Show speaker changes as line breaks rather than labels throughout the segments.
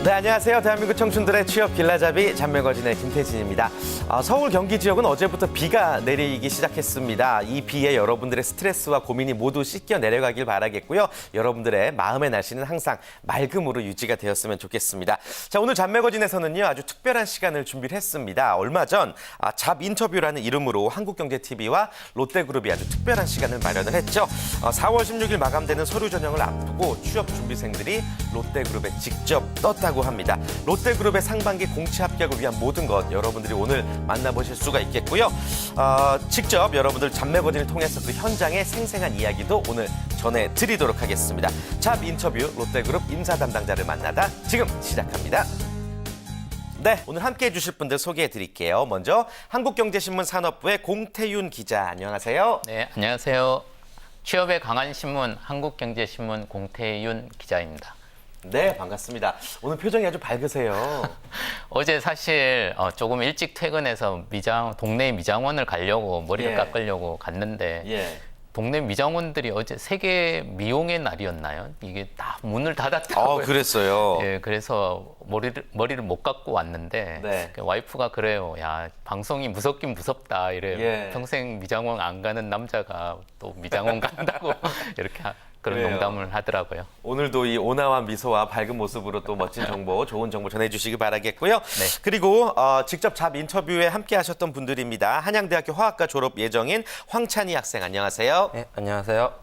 네, 안녕하세요. 대한민국 청춘들의 취업 길라잡이 잔매거진의 김태진입니다. 서울, 경기 지역은 어제부터 비가 내리기 시작했습니다. 이 비에 여러분들의 스트레스와 고민이 모두 씻겨 내려가길 바라겠고요. 여러분들의 마음의 날씨는 항상 맑음으로 유지가 되었으면 좋겠습니다. 자, 오늘 잔매거진에서는요, 아주 특별한 시간을 준비를 했습니다. 얼마 전 잡 인터뷰라는 이름으로 한국경제TV와 롯데그룹이 아주 특별한 시간을 마련을 했죠. 4월 16일 마감되는 서류 전형을 앞두고 취업 준비생들이 롯데그룹에 직접 떴다고 합니다. 롯데그룹의 상반기 공채 합격을 위한 모든 것 여러분들이 오늘 만나보실 수가 있겠고요. 직접 여러분들 잔매거진을 통해서 그 현장의 생생한 이야기도 오늘 전해드리도록 하겠습니다. 잡 인터뷰 롯데그룹 인사 담당자를 만나다 지금 시작합니다. 네, 오늘 함께해 주실 분들 소개해 드릴게요. 먼저 한국경제신문 산업부의 공태윤 기자, 안녕하세요.
네, 안녕하세요. 취업에 강한 신문 한국경제신문 공태윤 기자입니다.
네, 반갑습니다. 오늘 표정이 아주 밝으세요.
어제 사실 조금 일찍 퇴근해서 동네 미장원을 가려고 머리를 깎으려고 갔는데 동네 미장원들이 어제 세계 미용의 날이었나요? 이게 다 문을 닫았다고요.
그랬어요.
예, 그래서 머리를 못 깎고 왔는데 와이프가 그래요. 야, 방송이 무섭긴 무섭다. 이래. 평생 미장원 안 가는 남자가 또 미장원 간다고 이렇게 그런 농담을 하더라고요.
오늘도 이 온화한 미소와 밝은 모습으로 또 멋진 정보, 좋은 정보 전해주시기 바라겠고요. 네. 그리고 직접 잡 인터뷰에 함께 하셨던 분들입니다. 한양대학교 화학과 졸업 예정인 황찬희 학생, 안녕하세요.
네, 안녕하세요.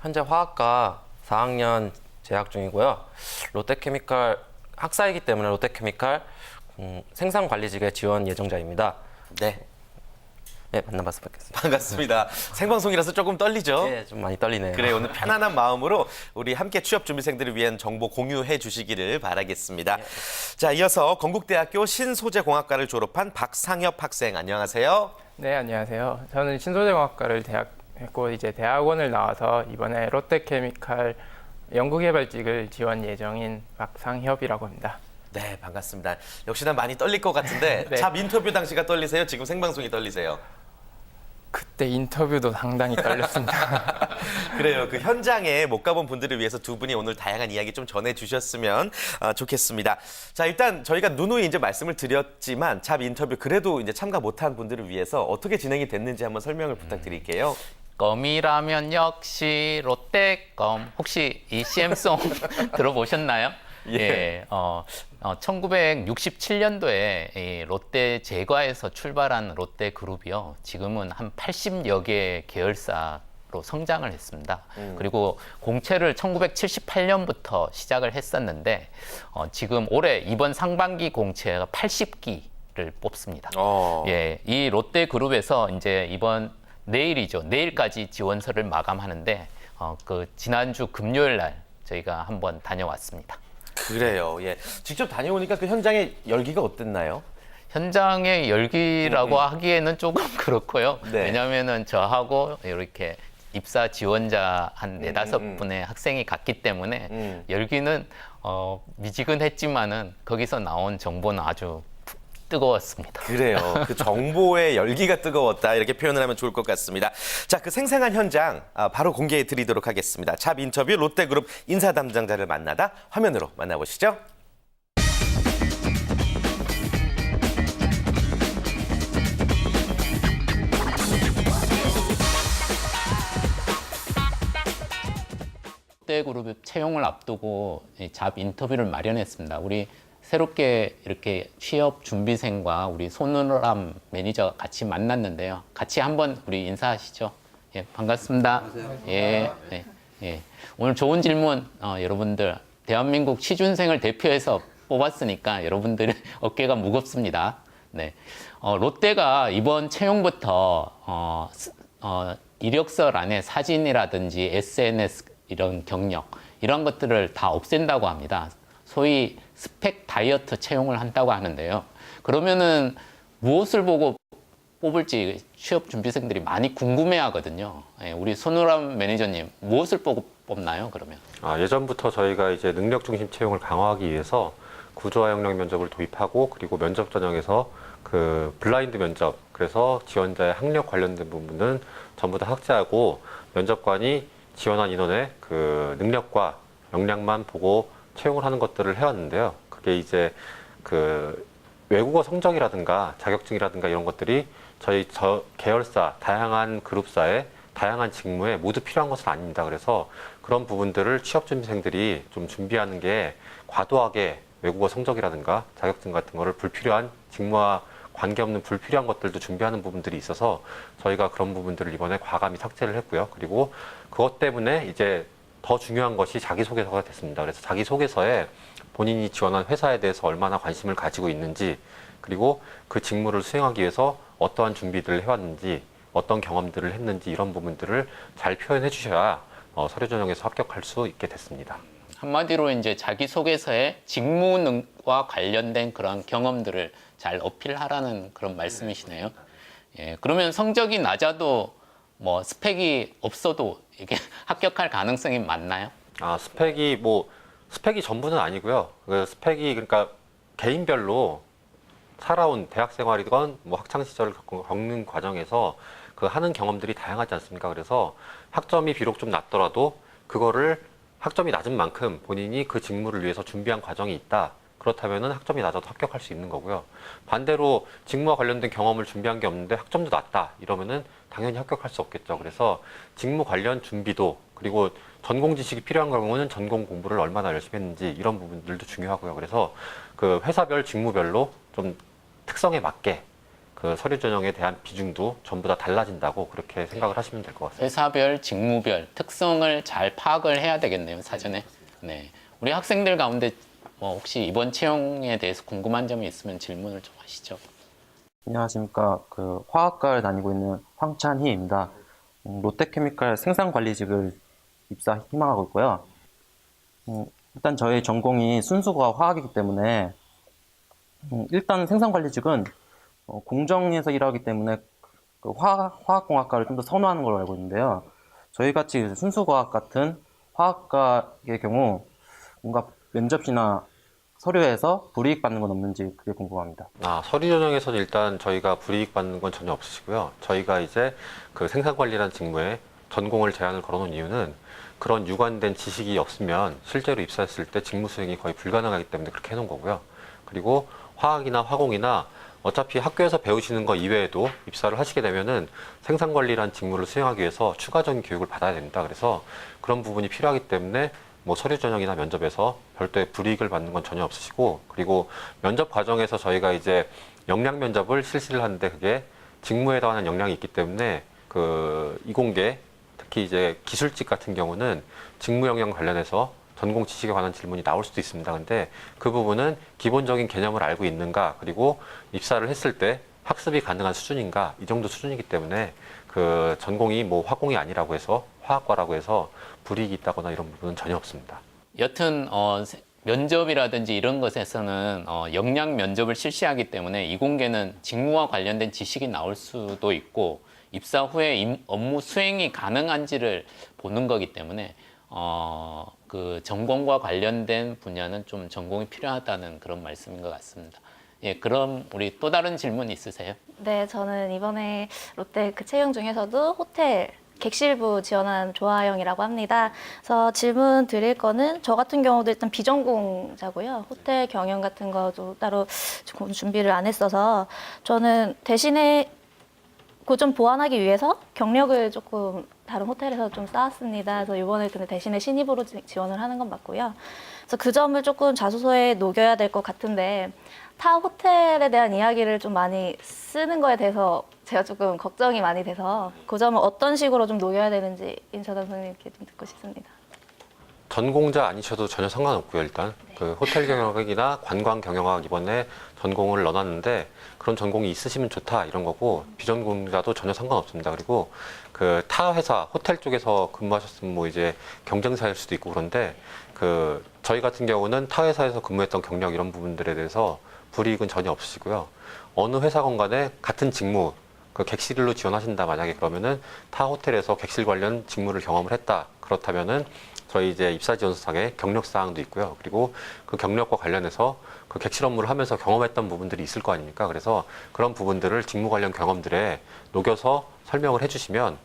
현재 화학과 4학년 재학 중이고요. 롯데케미칼 학사이기 때문에 롯데케미칼 생산관리직에 지원 예정자입니다. 네, 만나봐서 뵙겠습니다.
반갑습니다. 생방송이라서 조금 떨리죠?
네, 좀 많이 떨리네요.
그래, 오늘 편안한 마음으로 우리 함께 취업 준비생들을 위한 정보 공유해 주시기를 바라겠습니다. 자, 이어서 건국대학교 신소재공학과를 졸업한 박상엽 학생, 안녕하세요.
네, 안녕하세요. 저는 신소재공학과를 대학했고 이제 대학원을 나와서 이번에 롯데케미칼 연구개발직을 지원 예정인 박상엽이라고 합니다.
네, 반갑습니다. 역시나 많이 떨릴 것 같은데
네.
잡 인터뷰 당시가 떨리세요? 지금 생방송이 떨리세요?
그때 인터뷰도 상당히 떨렸습니다.
그래요. 그 현장에 못 가본 분들을 위해서 두 분이 오늘 다양한 이야기 좀 전해주셨으면 좋겠습니다. 자, 일단 저희가 누누이 이제 말씀을 드렸지만 잡 인터뷰 그래도 이제 참가 못한 분들을 위해서 어떻게 진행이 됐는지 한번 설명을 부탁드릴게요.
껌이라면 역시 롯데껌. 혹시 이 CM송 들어보셨나요? 예. 1967년도에 이 롯데 제과에서 출발한 롯데그룹이요. 지금은 한 80여 개의 계열사로 성장을 했습니다. 그리고 공채를 1978년부터 시작을 했었는데 지금 올해 이번 상반기 공채가 80기를 뽑습니다. 예, 이 롯데그룹에서 이제 내일이죠. 내일까지 지원서를 마감하는데 그 지난주 금요일 날 저희가 한번 다녀왔습니다.
그래요. 예. 직접 다녀오니까 그 현장의 열기가 어땠나요?
현장의 열기라고 하기에는 조금 그렇고요. 왜냐하면은 저하고 이렇게 입사 지원자 한 4-5분의 학생이 갔기 때문에 열기는 미지근했지만은 거기서 나온 정보는 아주 뜨거웠습니다.
그래요. 그 정보의 열기가 뜨거웠다, 이렇게 표현을 하면 좋을 것 같습니다. 자, 그 생생한 현장 바로 공개해 드리도록 하겠습니다. 잡 인터뷰 롯데그룹 인사 담당자를 만나다 화면으로 만나보시죠.
롯데그룹 채용을 앞두고 잡 인터뷰를 마련했습니다. 우리 새롭게 이렇게 취업 준비생과 우리 손은람 매니저가 같이 만났는데요. 같이 한번 우리 인사하시죠. 예, 반갑습니다. 안녕하세요. 예. 오늘 좋은 질문 여러분들 대한민국 취준생을 대표해서 뽑았으니까 여러분들 어깨가 무겁습니다. 네. 롯데가 이번 채용부터 이력서 란에 사진이라든지 SNS 이런 경력 이런 것들을 다 없앤다고 합니다. 소위 스펙 다이어트 채용을 한다고 하는데요. 그러면은 무엇을 보고 뽑을지 취업 준비생들이 많이 궁금해하거든요. 우리 손우람 매니저님 무엇을 보고 뽑나요? 그러면?
예전부터 저희가 이제 능력 중심 채용을 강화하기 위해서 구조화 역량 면접을 도입하고 그리고 면접 전형에서 그 블라인드 면접, 그래서 지원자의 학력 관련된 부분은 전부 다 삭제하고 면접관이 지원한 인원의 그 능력과 역량만 보고 채용을 하는 것들을 해왔는데요. 그게 이제 그 외국어 성적이라든가 자격증이라든가 이런 것들이 저 계열사, 다양한 그룹사에 다양한 직무에 모두 필요한 것은 아닙니다. 그래서 그런 부분들을 취업준비생들이 좀 준비하는 게 과도하게 외국어 성적이라든가 자격증 같은 거를 불필요한 직무와 관계없는 불필요한 것들도 준비하는 부분들이 있어서 저희가 그런 부분들을 이번에 과감히 삭제를 했고요. 그리고 그것 때문에 이제 더 중요한 것이 자기소개서가 됐습니다. 그래서 자기소개서에 본인이 지원한 회사에 대해서 얼마나 관심을 가지고 있는지, 그리고 그 직무를 수행하기 위해서 어떠한 준비들을 해왔는지, 어떤 경험들을 했는지 이런 부분들을 잘 표현해 주셔야 서류 전형에서 합격할 수 있게 됐습니다.
한마디로 이제 자기소개서에 직무와 관련된 그런 경험들을 잘 어필하라는 그런 말씀이시네요. 예, 그러면 성적이 낮아도 뭐 스펙이 없어도 이게 합격할 가능성이 많나요?
스펙이 전부는 아니고요. 그 스펙이 그러니까 개인별로 살아온 대학 생활이건 뭐 학창 시절을 겪는 과정에서 그 하는 경험들이 다양하지 않습니까? 그래서 학점이 비록 좀 낮더라도 그거를 학점이 낮은 만큼 본인이 그 직무를 위해서 준비한 과정이 있다. 그렇다면은 학점이 낮아도 합격할 수 있는 거고요. 반대로 직무와 관련된 경험을 준비한 게 없는데 학점도 낮다. 이러면은 당연히 합격할 수 없겠죠. 그래서 직무 관련 준비도, 그리고 전공 지식이 필요한 경우는 전공 공부를 얼마나 열심히 했는지 이런 부분들도 중요하고요. 그래서 그 회사별 직무별로 좀 특성에 맞게 그 서류 전형에 대한 비중도 전부 다 달라진다고 그렇게 생각을 하시면 될 것 같습니다.
회사별, 직무별 특성을 잘 파악을 해야 되겠네요, 사전에. 네. 우리 학생들 가운데 뭐 혹시 이번 채용에 대해서 궁금한 점이 있으면 질문을 좀 하시죠.
안녕하십니까. 그 화학과를 다니고 있는 황찬희입니다. 롯데케미칼 생산관리직을 입사 희망하고 있고요. 일단 저희 전공이 순수과 화학이기 때문에 일단 생산관리직은 공정에서 일하기 때문에 그 화학공학과를 좀 더 선호하는 걸로 알고 있는데요. 저희같이 순수과학 같은 화학과의 경우 뭔가 면접이나 서류에서 불이익 받는 건 없는지 그게 궁금합니다.
서류 전형에서는 일단 저희가 불이익 받는 건 전혀 없으시고요. 저희가 이제 그 생산관리라는 직무에 전공을 제한을 걸어놓은 이유는 그런 유관된 지식이 없으면 실제로 입사했을 때 직무 수행이 거의 불가능하기 때문에 그렇게 해놓은 거고요. 그리고 화학이나 화공이나 어차피 학교에서 배우시는 거 이외에도 입사를 하시게 되면은 생산관리라는 직무를 수행하기 위해서 추가적인 교육을 받아야 됩니다. 그래서 그런 부분이 필요하기 때문에 뭐 서류 전형이나 면접에서 별도의 불이익을 받는 건 전혀 없으시고, 그리고 면접 과정에서 저희가 이제 역량 면접을 실시를 하는데 그게 직무에 관한 역량이 있기 때문에 그 이공계, 특히 이제 기술직 같은 경우는 직무 역량 관련해서 전공 지식에 관한 질문이 나올 수도 있습니다. 근데 그 부분은 기본적인 개념을 알고 있는가, 그리고 입사를 했을 때 학습이 가능한 수준인가, 이 정도 수준이기 때문에 그 전공이 뭐 화공이 아니라고 해서 화학과라고 해서 불이익이 있다거나 이런 부분은 전혀 없습니다.
여튼 면접이라든지 이런 것에서는 역량 면접을 실시하기 때문에 이공계는 직무와 관련된 지식이 나올 수도 있고 입사 후에 업무 수행이 가능한지를 보는 거기 때문에 그 전공과 관련된 분야는 좀 전공이 필요하다는 그런 말씀인 것 같습니다. 예, 그럼 우리 또 다른 질문 있으세요?
네, 저는 이번에 롯데 그 채용 중에서도 호텔 객실부 지원한 조아영이라고 합니다. 그래서 질문 드릴 거는 저 같은 경우도 일단 비전공자고요. 호텔 경영 같은 거도 따로 준비를 안 했어서 저는 대신에 그거 좀 보완하기 위해서 경력을 조금 다른 호텔에서 좀 쌓았습니다. 그래서 이번에 근데 대신에 신입으로 지원을 하는 건 맞고요. 그래서 그 점을 조금 자소서에 녹여야 될 것 같은데 타 호텔에 대한 이야기를 좀 많이 쓰는 거에 대해서 제가 조금 걱정이 많이 돼서 그 점을 어떤 식으로 좀 녹여야 되는지 인사단 선생님께 좀 듣고 싶습니다.
전공자 아니셔도 전혀 상관없고요. 일단 그 호텔 경영학이나 관광 경영학 이번에 전공을 넣어놨는데 그런 전공이 있으시면 좋다 이런 거고, 비전공자도 전혀 상관없습니다. 그리고 그 타 회사 호텔 쪽에서 근무하셨으면 뭐 이제 경쟁사일 수도 있고 그런데 그 저희 같은 경우는 타 회사에서 근무했던 경력 이런 부분들에 대해서 불이익은 전혀 없으시고요. 어느 회사건 간에 같은 직무, 그 객실로 지원하신다 만약에 그러면은 타 호텔에서 객실 관련 직무를 경험을 했다. 그렇다면은 저희 이제 입사 지원서상에 경력 사항도 있고요. 그리고 그 경력과 관련해서 그 객실 업무를 하면서 경험했던 부분들이 있을 거 아닙니까? 그래서 그런 부분들을 직무 관련 경험들에 녹여서 설명을 해주시면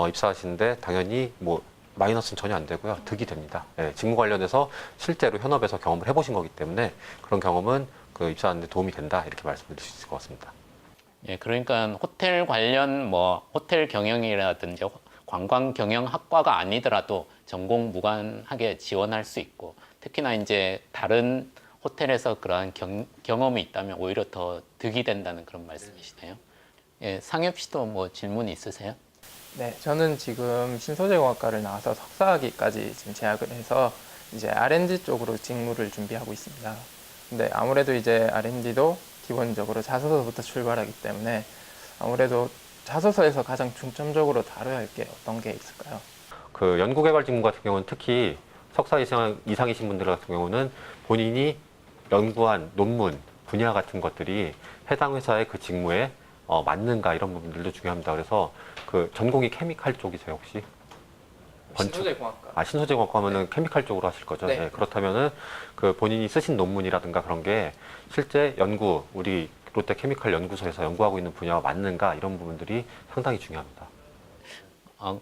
입사하시는데 당연히 뭐 마이너스는 전혀 안 되고요. 득이 됩니다. 예, 직무 관련해서 실제로 현업에서 경험을 해보신 거기 때문에 그런 경험은 그 입사하는 데 도움이 된다 이렇게 말씀드릴 수 있을 것 같습니다.
예, 그러니까 호텔 관련 뭐 호텔 경영이라든지 관광 경영학과가 아니더라도 전공 무관하게 지원할 수 있고 특히나 이제 다른 호텔에서 그러한 경험이 있다면 오히려 더 득이 된다는 그런 말씀이시네요. 예, 상엽 씨도 뭐 질문 있으세요?
네, 저는 지금 신소재공학과를 나와서 석사학위까지 지금 재학을 해서 이제 R&D 쪽으로 직무를 준비하고 있습니다. 근데 아무래도 이제 R&D도 기본적으로 자소서부터 출발하기 때문에 아무래도 자소서에서 가장 중점적으로 다뤄야 할 게 어떤 게 있을까요?
그 연구개발 직무 같은 경우는 특히 석사 이상이신 분들 같은 경우는 본인이 연구한 논문, 분야 같은 것들이 해당 회사의 그 직무에 맞는가 이런 부분들도 중요합니다. 그래서 그 전공이 케미칼 쪽이세요 혹시?
신소재공학과.
신소재공학과 하면은 케미칼 쪽으로 하실 거죠?
네.
네, 그렇다면은 그 본인이 쓰신 논문이라든가 그런 게 실제 우리 롯데케미칼 연구소에서 연구하고 있는 분야와 맞는가 이런 부분들이 상당히 중요합니다.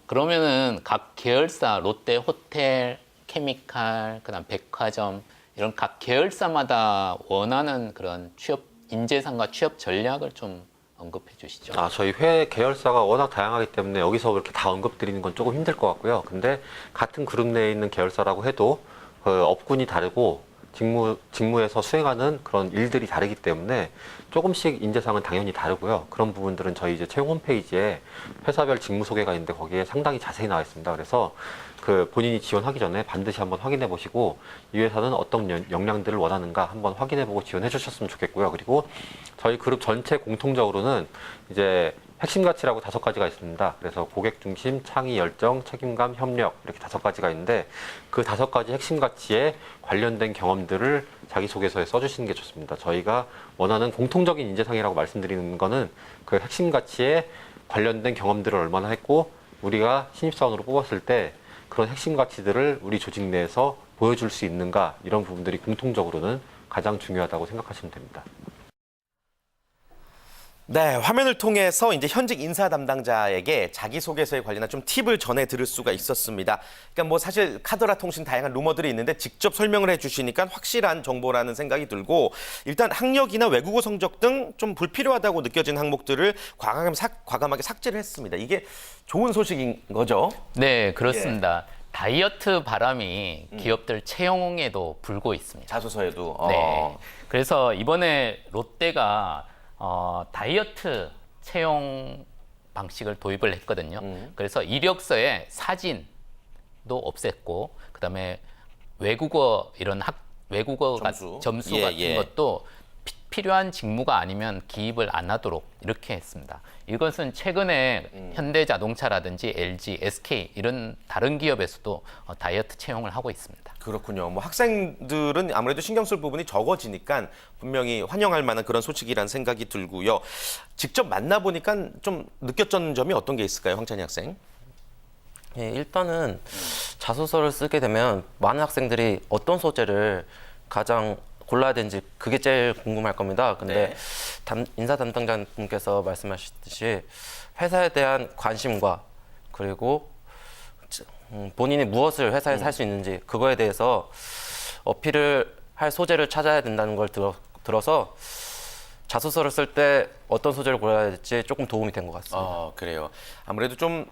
그러면은 각 계열사 롯데 호텔, 케미칼, 그다음 백화점 이런 각 계열사마다 원하는 그런 취업 인재상과 취업 전략을 좀 언급해 주시죠.
저희 회 계열사가 워낙 다양하기 때문에 여기서 그렇게 다 언급드리는 건 조금 힘들 것 같고요. 근데 같은 그룹 내에 있는 계열사라고 해도 그 업군이 다르고 직무에서 수행하는 그런 일들이 다르기 때문에 조금씩 인재상은 당연히 다르고요. 그런 부분들은 저희 이제 채용 홈페이지에 회사별 직무 소개가 있는데 거기에 상당히 자세히 나와 있습니다. 그래서 그 본인이 지원하기 전에 반드시 한번 확인해 보시고 이 회사는 어떤 역량들을 원하는가 한번 확인해 보고 지원해 주셨으면 좋겠고요. 그리고 저희 그룹 전체 공통적으로는 이제 핵심 가치라고 5가지가 있습니다. 그래서 고객 중심, 창의 열정, 책임감, 협력 이렇게 5가지가 있는데 그 5가지 핵심 가치에 관련된 경험들을 자기소개서에 써주시는 게 좋습니다. 저희가 원하는 공통적인 인재상이라고 말씀드리는 거는 그 핵심 가치에 관련된 경험들을 얼마나 했고 우리가 신입사원으로 뽑았을 때 그런 핵심 가치들을 우리 조직 내에서 보여줄 수 있는가 이런 부분들이 공통적으로는 가장 중요하다고 생각하시면 됩니다.
네, 화면을 통해서 이제 현직 인사 담당자에게 자기소개서에 관련한 좀 팁을 전해 들을 수가 있었습니다. 그러니까 뭐 사실 카더라 통신 다양한 루머들이 있는데 직접 설명을 해 주시니까 확실한 정보라는 생각이 들고 일단 학력이나 외국어 성적 등 좀 불필요하다고 느껴진 항목들을 과감하게 삭제를 했습니다. 이게 좋은 소식인 거죠?
네, 그렇습니다. 다이어트 바람이 기업들 채용에도 불고 있습니다.
자소서에도.
네. 그래서 이번에 롯데가 다이어트 채용 방식을 도입을 했거든요. 그래서 이력서에 사진도 없앴고, 그다음에 외국어 이런 외국어 점수 같은 것도 필요한 직무가 아니면 기입을 안 하도록 이렇게 했습니다. 이것은 최근에 현대자동차라든지 LG, SK 이런 다른 기업에서도 다이어트 채용을 하고 있습니다.
그렇군요. 뭐 학생들은 아무래도 신경 쓸 부분이 적어지니까 분명히 환영할 만한 그런 소식이라는 생각이 들고요. 직접 만나보니까 좀 느꼈던 점이 어떤 게 있을까요, 황찬희 학생?
예, 일단은 자소서를 쓰게 되면 많은 학생들이 어떤 소재를 가장 골라야 되는지 그게 제일 궁금할 겁니다. 근데 인사 담당자분께서 말씀하셨듯이 회사에 대한 관심과 그리고 본인이 무엇을 회사에서 할 수 있는지 그거에 대해서 어필을 할 소재를 찾아야 된다는 걸 들어서 자소서를 쓸 때 어떤 소재를 골라야 될지 조금 도움이 된 것 같습니다.
그래요. 아무래도 좀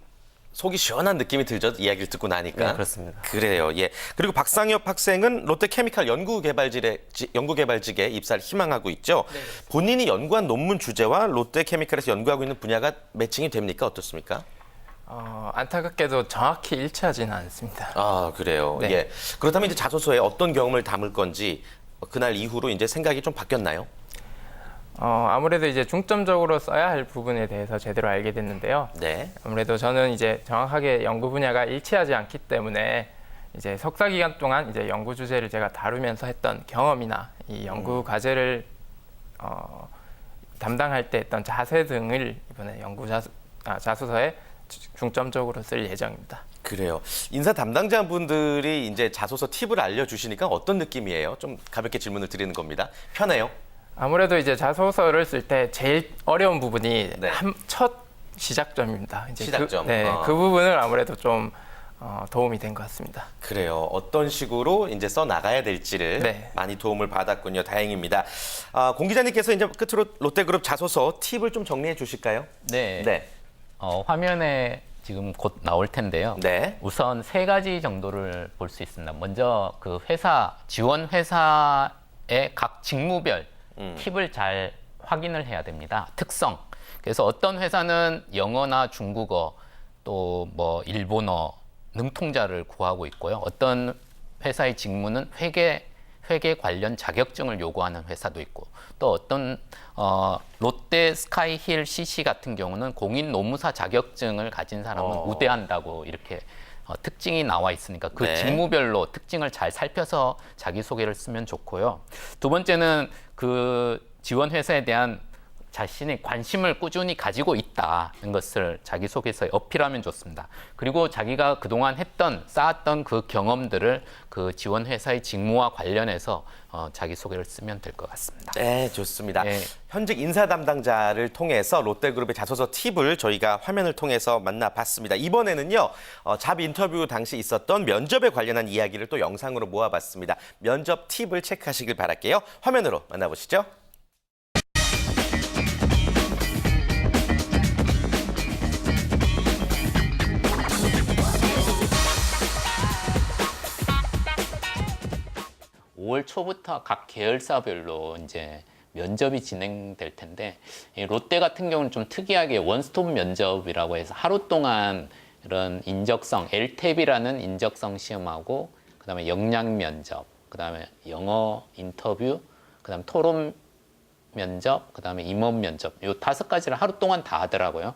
속이 시원한 느낌이 들죠. 이야기를 듣고 나니까.
네, 그렇습니다.
그래요. 예. 그리고 박상엽 학생은 롯데케미칼 연구개발직에 입사를 희망하고 있죠. 네. 본인이 연구한 논문 주제와 롯데케미칼에서 연구하고 있는 분야가 매칭이 됩니까? 어떻습니까?
안타깝게도 정확히 일치하지는 않습니다.
그래요.
네.
예. 그렇다면 이제 자소서에 어떤 경험을 담을 건지 그날 이후로 이제 생각이 좀 바뀌었나요?
아무래도 이제 중점적으로 써야 할 부분에 대해서 제대로 알게 됐는데요.
네.
아무래도 저는 이제 정확하게 연구 분야가 일치하지 않기 때문에 이제 석사 기간 동안 이제 연구 주제를 제가 다루면서 했던 경험이나 이 연구 과제를 담당할 때 했던 자세 등을 이번에 자소서에 중점적으로 쓸 예정입니다.
그래요. 인사 담당자분들이 이제 자소서 팁을 알려주시니까 어떤 느낌이에요? 좀 가볍게 질문을 드리는 겁니다. 편해요?
아무래도 이제 자소서를 쓸 때 제일 어려운 부분이 첫 시작점입니다. 이제
시작점.
그 부분을 아무래도 좀 도움이 된 것 같습니다.
그래요. 어떤 식으로 이제 써 나가야 될지를
네.
많이 도움을 받았군요. 다행입니다. 공 기자님께서 이제 끝으로 롯데그룹 자소서 팁을 좀 정리해 주실까요?
네.
네.
화면에 지금 곧 나올 텐데요.
네.
우선 3가지 정도를 볼 수 있습니다. 먼저 그 회사, 지원 회사의 각 직무별 팁을 잘 확인을 해야 됩니다. 특성. 그래서 어떤 회사는 영어나 중국어 또 뭐 일본어 능통자를 구하고 있고요. 어떤 회사의 직무는 회계 관련 자격증을 요구하는 회사도 있고 또 어떤 롯데 스카이힐 CC 같은 경우는 공인 노무사 자격증을 가진 사람은 우대한다고 이렇게 특징이 나와 있으니까 그
네.
직무별로 특징을 잘 살펴서 자기소개를 쓰면 좋고요. 두 번째는 그 지원 회사에 대한 자신의 관심을 꾸준히 가지고 있다는 것을 자기소개서에 어필하면 좋습니다. 그리고 자기가 그동안 쌓았던 그 경험들을 그 지원 회사의 직무와 관련해서 자기소개를 쓰면 될 것 같습니다.
네, 좋습니다.
네.
현직 인사 담당자를 통해서 롯데그룹의 자소서 팁을 저희가 화면을 통해서 만나봤습니다. 이번에는요, 잡 인터뷰 당시 있었던 면접에 관련한 이야기를 또 영상으로 모아봤습니다. 면접 팁을 체크하시길 바랄게요. 화면으로 만나보시죠.
올 5월 초부터 각 계열사별로 이제 면접이 진행될 텐데 이 롯데 같은 경우는 좀 특이하게 원스톱 면접이라고 해서 하루 동안 이런 인적성, LTEB이라는 인적성 시험하고 그다음에 역량 면접, 그다음에 영어 인터뷰, 그다음에 토론 면접, 그다음에 임원 면접 요 5가지를 하루 동안 다 하더라고요.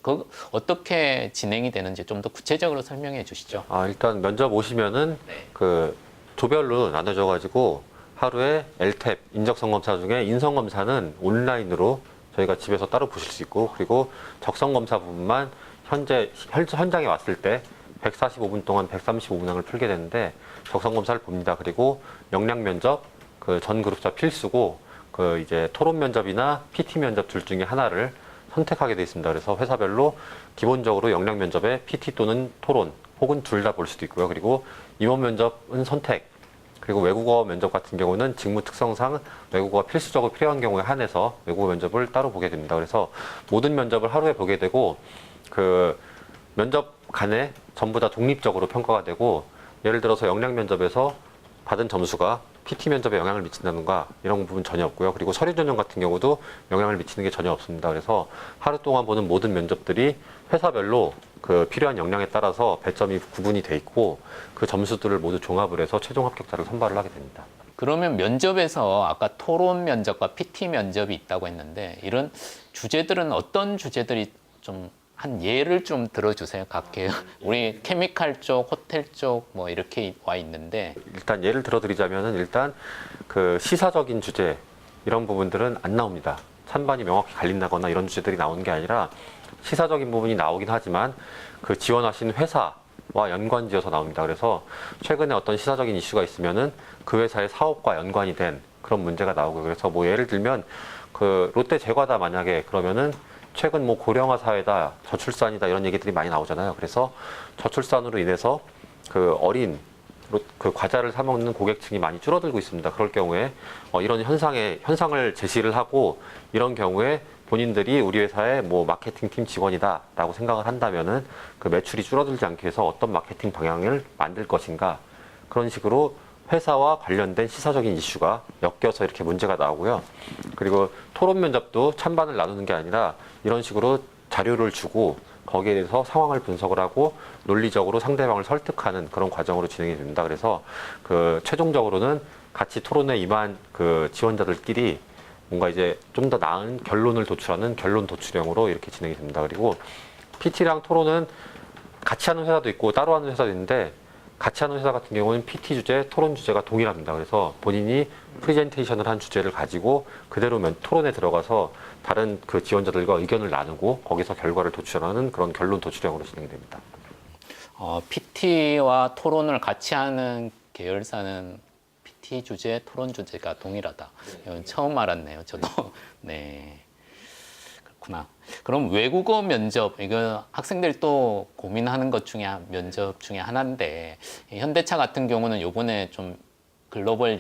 그 어떻게 진행이 되는지 좀 더 구체적으로 설명해 주시죠.
일단 면접 오시면은
네.
그 조별로 나눠져 가지고 하루에 LTEB 인적성 검사 중에 인성 검사는 온라인으로 저희가 집에서 따로 보실 수 있고, 그리고 적성 검사 부분만 현장에 왔을 때 145분 동안 135문항을 풀게 되는데 적성 검사를 봅니다. 그리고 역량 면접 그 전 그룹자 필수고 그 이제 토론 면접이나 PT 면접 둘 중에 하나를 선택하게 돼 있습니다. 그래서 회사별로 기본적으로 역량 면접에 PT 또는 토론 혹은 둘 다 볼 수도 있고요. 그리고 임원 면접은 선택, 그리고 외국어 면접 같은 경우는 직무 특성상 외국어가 필수적으로 필요한 경우에 한해서 외국어 면접을 따로 보게 됩니다. 그래서 모든 면접을 하루에 보게 되고 그 면접 간에 전부 다 독립적으로 평가가 되고, 예를 들어서 역량 면접에서 받은 점수가 PT 면접에 영향을 미친다든가 이런 부분 전혀 없고요. 그리고 서류 전형 같은 경우도 영향을 미치는 게 전혀 없습니다. 그래서 하루 동안 보는 모든 면접들이 회사별로 그 필요한 역량에 따라서 배점이 구분이 돼 있고 그 점수들을 모두 종합을 해서 최종 합격자를 선발을 하게 됩니다.
그러면 면접에서 아까 토론 면접과 PT 면접이 있다고 했는데 이런 주제들은 어떤 주제들이 좀 한 예를 좀 들어주세요. 각 계열. 우리 케미칼 쪽, 호텔 쪽 뭐 이렇게 와 있는데
일단 예를 들어드리자면은 일단 그 시사적인 주제 이런 부분들은 안 나옵니다. 찬반이 명확히 갈린다거나 이런 주제들이 나오는 게 아니라 시사적인 부분이 나오긴 하지만 그 지원하신 회사와 연관지어서 나옵니다. 그래서 최근에 어떤 시사적인 이슈가 있으면은 그 회사의 사업과 연관이 된 그런 문제가 나오고, 그래서 뭐 예를 들면 그 롯데 제과다 만약에 그러면은 최근 뭐 고령화 사회다, 저출산이다 이런 얘기들이 많이 나오잖아요. 그래서 저출산으로 인해서 그 어린 그 과자를 사 먹는 고객층이 많이 줄어들고 있습니다. 그럴 경우에 이런 현상을 제시를 하고, 이런 경우에 본인들이 우리 회사의 뭐 마케팅 팀 직원이다라고 생각을 한다면은 그 매출이 줄어들지 않게 해서 어떤 마케팅 방향을 만들 것인가, 그런 식으로 회사와 관련된 시사적인 이슈가 엮여서 이렇게 문제가 나오고요. 그리고 토론 면접도 찬반을 나누는 게 아니라 이런 식으로 자료를 주고 거기에 대해서 상황을 분석을 하고 논리적으로 상대방을 설득하는 그런 과정으로 진행이 됩니다. 그래서 그 최종적으로는 같이 토론에 임한 그 지원자들끼리 뭔가 이제 좀 더 나은 결론을 도출하는 결론 도출형으로 이렇게 진행이 됩니다. 그리고 PT랑 토론은 같이 하는 회사도 있고 따로 하는 회사도 있는데, 같이 하는 회사 같은 경우는 PT 주제, 토론 주제가 동일합니다. 그래서 본인이 프레젠테이션을 한 주제를 가지고 그대로 토론에 들어가서 다른 그 지원자들과 의견을 나누고 거기서 결과를 도출하는 그런 결론 도출형으로 진행이 됩니다.
PT와 토론을 같이 하는 계열사는 PT 주제, 토론 주제가 동일하다. 이건 처음 알았네요. 저도. 네. 그렇구나. 그럼 외국어 면접, 이거 학생들이 또 고민하는 것 중에, 면접 중에 하나인데, 현대차 같은 경우는 요번에 좀 글로벌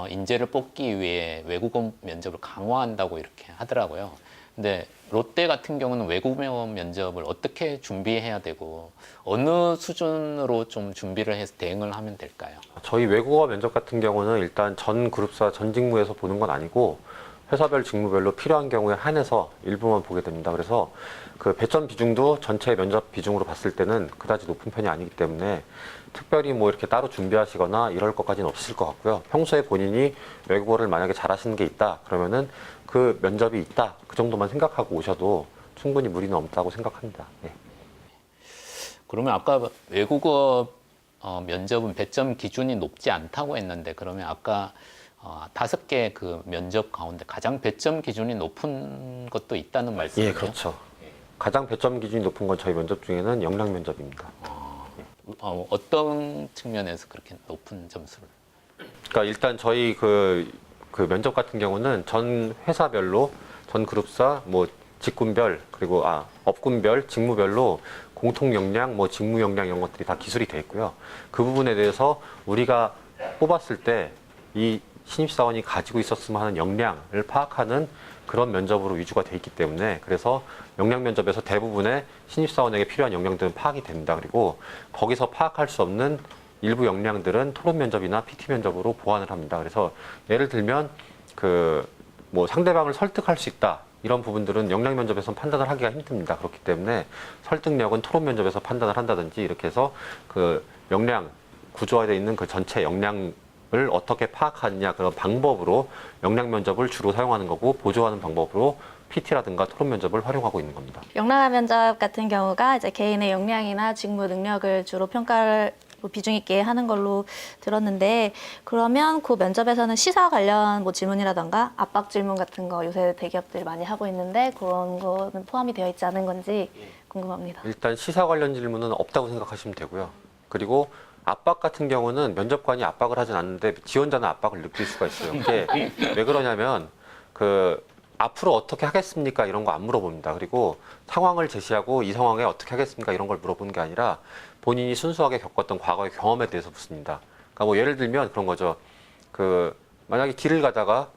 인재를 뽑기 위해 외국어 면접을 강화한다고 이렇게 하더라고요. 근데 롯데 같은 경우는 외국어 면접을 어떻게 준비해야 되고, 어느 수준으로 좀 준비를 해서 대응을 하면 될까요?
저희 외국어 면접 같은 경우는 일단 전 그룹사 전 직무에서 보는 건 아니고 회사별 직무별로 필요한 경우에 한해서 일부만 보게 됩니다. 그래서 그 배점 비중도 전체 면접 비중으로 봤을 때는 그다지 높은 편이 아니기 때문에 특별히 뭐 이렇게 따로 준비하시거나 이럴 것까지는 없으실 것 같고요. 평소에 본인이 외국어를 만약에 잘하시는 게 있다 그러면은 그 면접이 있다 그 정도만 생각하고 오셔도 충분히 무리는 없다고 생각합니다. 네.
그러면 아까 외국어 면접은 배점 기준이 높지 않다고 했는데, 그러면 아까 5개 그 면접 가운데 가장 배점 기준이 높은 것도 있다는 말씀이에요?
예, 그렇죠. 가장 배점 기준이 높은 건 저희 면접 중에는 역량 면접입니다.
어떤 측면에서 그렇게 높은 점수를?
그러니까 일단 저희 그 면접 같은 경우는 전 회사별로, 전 그룹사, 뭐 직군별, 그리고 업군별, 직무별로 공통 역량, 뭐 직무 역량 이런 것들이 다 기술이 돼 있고요. 그 부분에 대해서 우리가 뽑았을 때 이 신입사원이 가지고 있었으면 하는 역량을 파악하는 그런 면접으로 위주가 돼 있기 때문에, 그래서 역량 면접에서 대부분의 신입사원에게 필요한 역량들은 파악이 됩니다. 그리고 거기서 파악할 수 없는 일부 역량들은 토론 면접이나 PT 면접으로 보완을 합니다. 그래서 예를 들면 뭐 상대방을 설득할 수 있다 이런 부분들은 역량 면접에서 판단을 하기가 힘듭니다. 그렇기 때문에 설득력은 토론 면접에서 판단을 한다든지 이렇게 해서 그 역량 구조화되어 있는 그 전체 역량을 어떻게 파악하느냐 그런 방법으로 역량 면접을 주로 사용하는 거고, 보조하는 방법으로 PT라든가 토론 면접을 활용하고 있는 겁니다.
역량화 면접 같은 경우가 이제 개인의 역량이나 직무 능력을 주로 평가를 비중 있게 하는 걸로 들었는데, 그러면 그 면접에서는 시사 관련 뭐 질문이라던가 압박 질문 같은 거 요새 대기업들이 많이 하고 있는데 그런 거는 포함이 되어 있지 않은 건지 궁금합니다.
일단 시사 관련 질문은 없다고 생각하시면 되고요. 그리고 압박 같은 경우는 면접관이 압박을 하진 않는데 지원자는 압박을 느낄 수가 있어요. 이게 왜 그러냐면 앞으로 어떻게 하겠습니까? 이런 거 안 물어봅니다. 그리고 상황을 제시하고 이 상황에 어떻게 하겠습니까? 이런 걸 물어보는 게 아니라 본인이 순수하게 겪었던 과거의 경험에 대해서 묻습니다. 그러니까 뭐 예를 들면 그런 거죠. 만약에 길을 가다가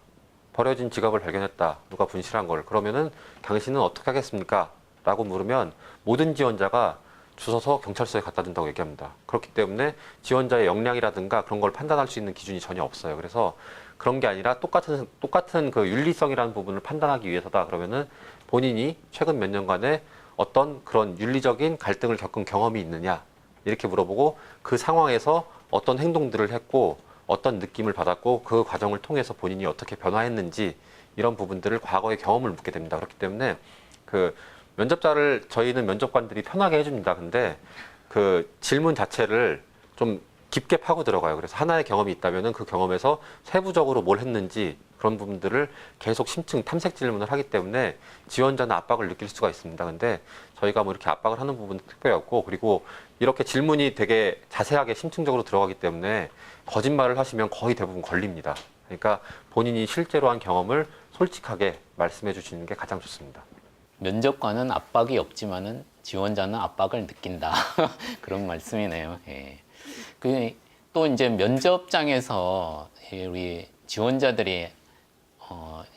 버려진 지갑을 발견했다. 누가 분실한 걸. 그러면은 당신은 어떻게 하겠습니까? 라고 물으면 모든 지원자가 주워서 경찰서에 갖다 준다고 얘기합니다. 그렇기 때문에 지원자의 역량이라든가 그런 걸 판단할 수 있는 기준이 전혀 없어요. 그래서 그런 게 아니라 똑같은 그 윤리성이라는 부분을 판단하기 위해서다. 그러면은 본인이 최근 몇 년간에 어떤 그런 윤리적인 갈등을 겪은 경험이 있느냐 이렇게 물어보고, 그 상황에서 어떤 행동들을 했고 어떤 느낌을 받았고 그 과정을 통해서 본인이 어떻게 변화했는지 이런 부분들을 과거의 경험을 묻게 됩니다. 그렇기 때문에 면접자를 저희는 면접관들이 편하게 해줍니다. 근데 그 질문 자체를 좀 깊게 파고 들어가요. 그래서 하나의 경험이 있다면 그 경험에서 세부적으로 뭘 했는지 그런 부분들을 계속 심층 탐색 질문을 하기 때문에 지원자는 압박을 느낄 수가 있습니다. 근데 저희가 뭐 이렇게 압박을 하는 부분은 특별히 없고, 그리고 이렇게 질문이 되게 자세하게 심층적으로 들어가기 때문에 거짓말을 하시면 거의 대부분 걸립니다. 그러니까 본인이 실제로 한 경험을 솔직하게 말씀해 주시는 게 가장 좋습니다.
면접관은 압박이 없지만은 지원자는 압박을 느낀다. 그런 말씀이네요. 예. 또 이제 면접장에서 우리 지원자들이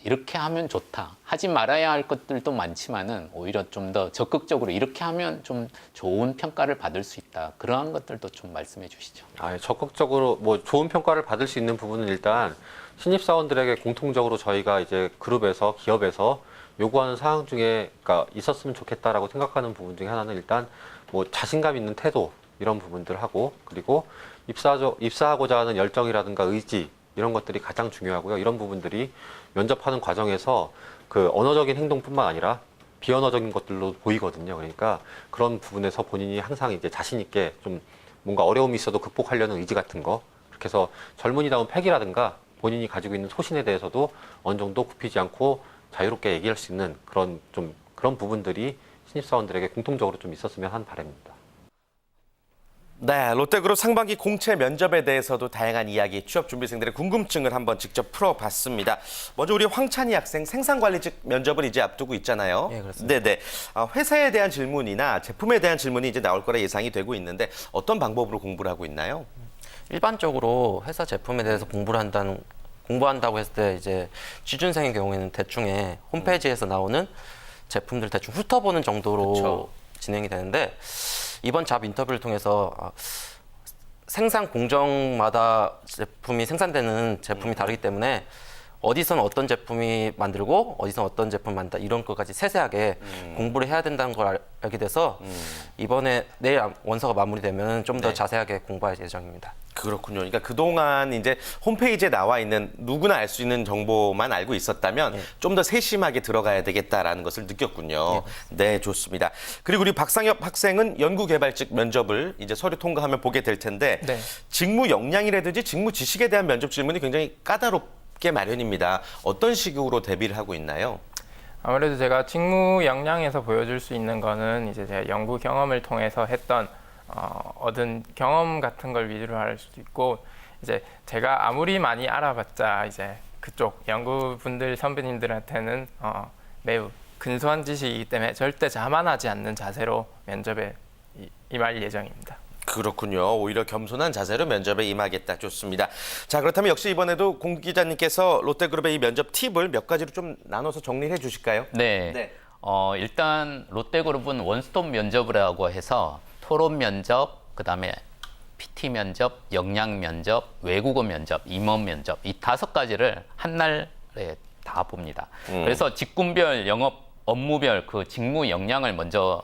이렇게 하면 좋다, 하지 말아야 할 것들도 많지만은 오히려 좀 더 적극적으로 이렇게 하면 좀 좋은 평가를 받을 수 있다, 그러한 것들도 좀 말씀해 주시죠.
적극적으로 뭐 좋은 평가를 받을 수 있는 부분은 일단 신입사원들에게 공통적으로 저희가 이제 그룹에서 기업에서 요구하는 사항 중에 있었으면 좋겠다라고 생각하는 부분 중에 하나는 일단 뭐 자신감 있는 태도 이런 부분들 하고, 그리고 입사하고자 하는 열정이라든가 의지 이런 것들이 가장 중요하고요. 이런 부분들이 면접하는 과정에서 그 언어적인 행동뿐만 아니라 비언어적인 것들로 보이거든요. 그러니까 그런 부분에서 본인이 항상 이제 자신 있게 좀 뭔가 어려움이 있어도 극복하려는 의지 같은 거, 그렇게 해서 젊은이다운 패기라든가 본인이 가지고 있는 소신에 대해서도 어느 정도 굽히지 않고 자유롭게 얘기할 수 있는 그런 부분들이 신입사원들에게 공통적으로 좀 있었으면 하는 바람입니다.
네, 롯데그룹 상반기 공채 면접에 대해서도 다양한 이야기, 취업 준비생들의 궁금증을 한번 직접 풀어봤습니다. 먼저 우리 황찬희 학생 생산관리직 면접을 이제 앞두고 있잖아요.
예, 그렇습니다.
네네. 회사에 대한 질문이나 제품에 대한 질문이 이제 나올 거라 예상이 되고 있는데 어떤 방법으로 공부를 하고 있나요?
일반적으로 회사 제품에 대해서 공부한다고 했을 때 이제 취준생의 경우에는 대충의 홈페이지에서 나오는 제품들 대충 훑어보는 정도로
그쵸.
진행이 되는데 이번 잡 인터뷰를 통해서 생산 공정마다 제품이 생산되는 제품이 다르기 때문에 어디서는 어떤 제품이 만들고 어디서는 어떤 제품 만든다 이런 것까지 세세하게 공부를 해야 된다는 걸 알게 돼서 이번에 내일 원서가 마무리되면 좀 더
네.
자세하게 공부할 예정입니다.
그렇군요. 그러니까 그동안 이제 홈페이지에 나와 있는 누구나 알 수 있는 정보만 알고 있었다면 좀 더 세심하게 들어가야 되겠다라는 것을 느꼈군요. 네, 좋습니다. 그리고 우리 박상엽 학생은 연구개발직 면접을 이제 서류 통과하면 보게 될 텐데
네.
직무 역량이라든지 직무 지식에 대한 면접 질문이 굉장히 까다롭게 마련입니다. 어떤 식으로 대비를 하고 있나요?
아무래도 제가 직무 역량에서 보여줄 수 있는 거는 이제 제가 연구 경험을 통해서 했던 얻은 경험 같은 걸 위주로 할 수도 있고 이제 제가 아무리 많이 알아봤자 이제 그쪽 연구분들 선배님들한테는 매우 근소한 지식이기 때문에 절대 자만하지 않는 자세로 면접에 임할 예정입니다.
그렇군요. 오히려 겸손한 자세로 면접에 임하겠다. 좋습니다. 자, 그렇다면 역시 이번에도 공 기자님께서 롯데그룹의 이 면접 팁을 몇 가지로 좀 나눠서 정리해 주실까요?
네.
네.
일단 롯데그룹은 원스톱 면접이라고 해서 토론 면접, 그다음에 PT 면접, 역량 면접, 외국어 면접, 임원 면접 이 5가지를 한 날에 다 봅니다. 그래서 직군별 영업 업무별 그 직무 역량을 먼저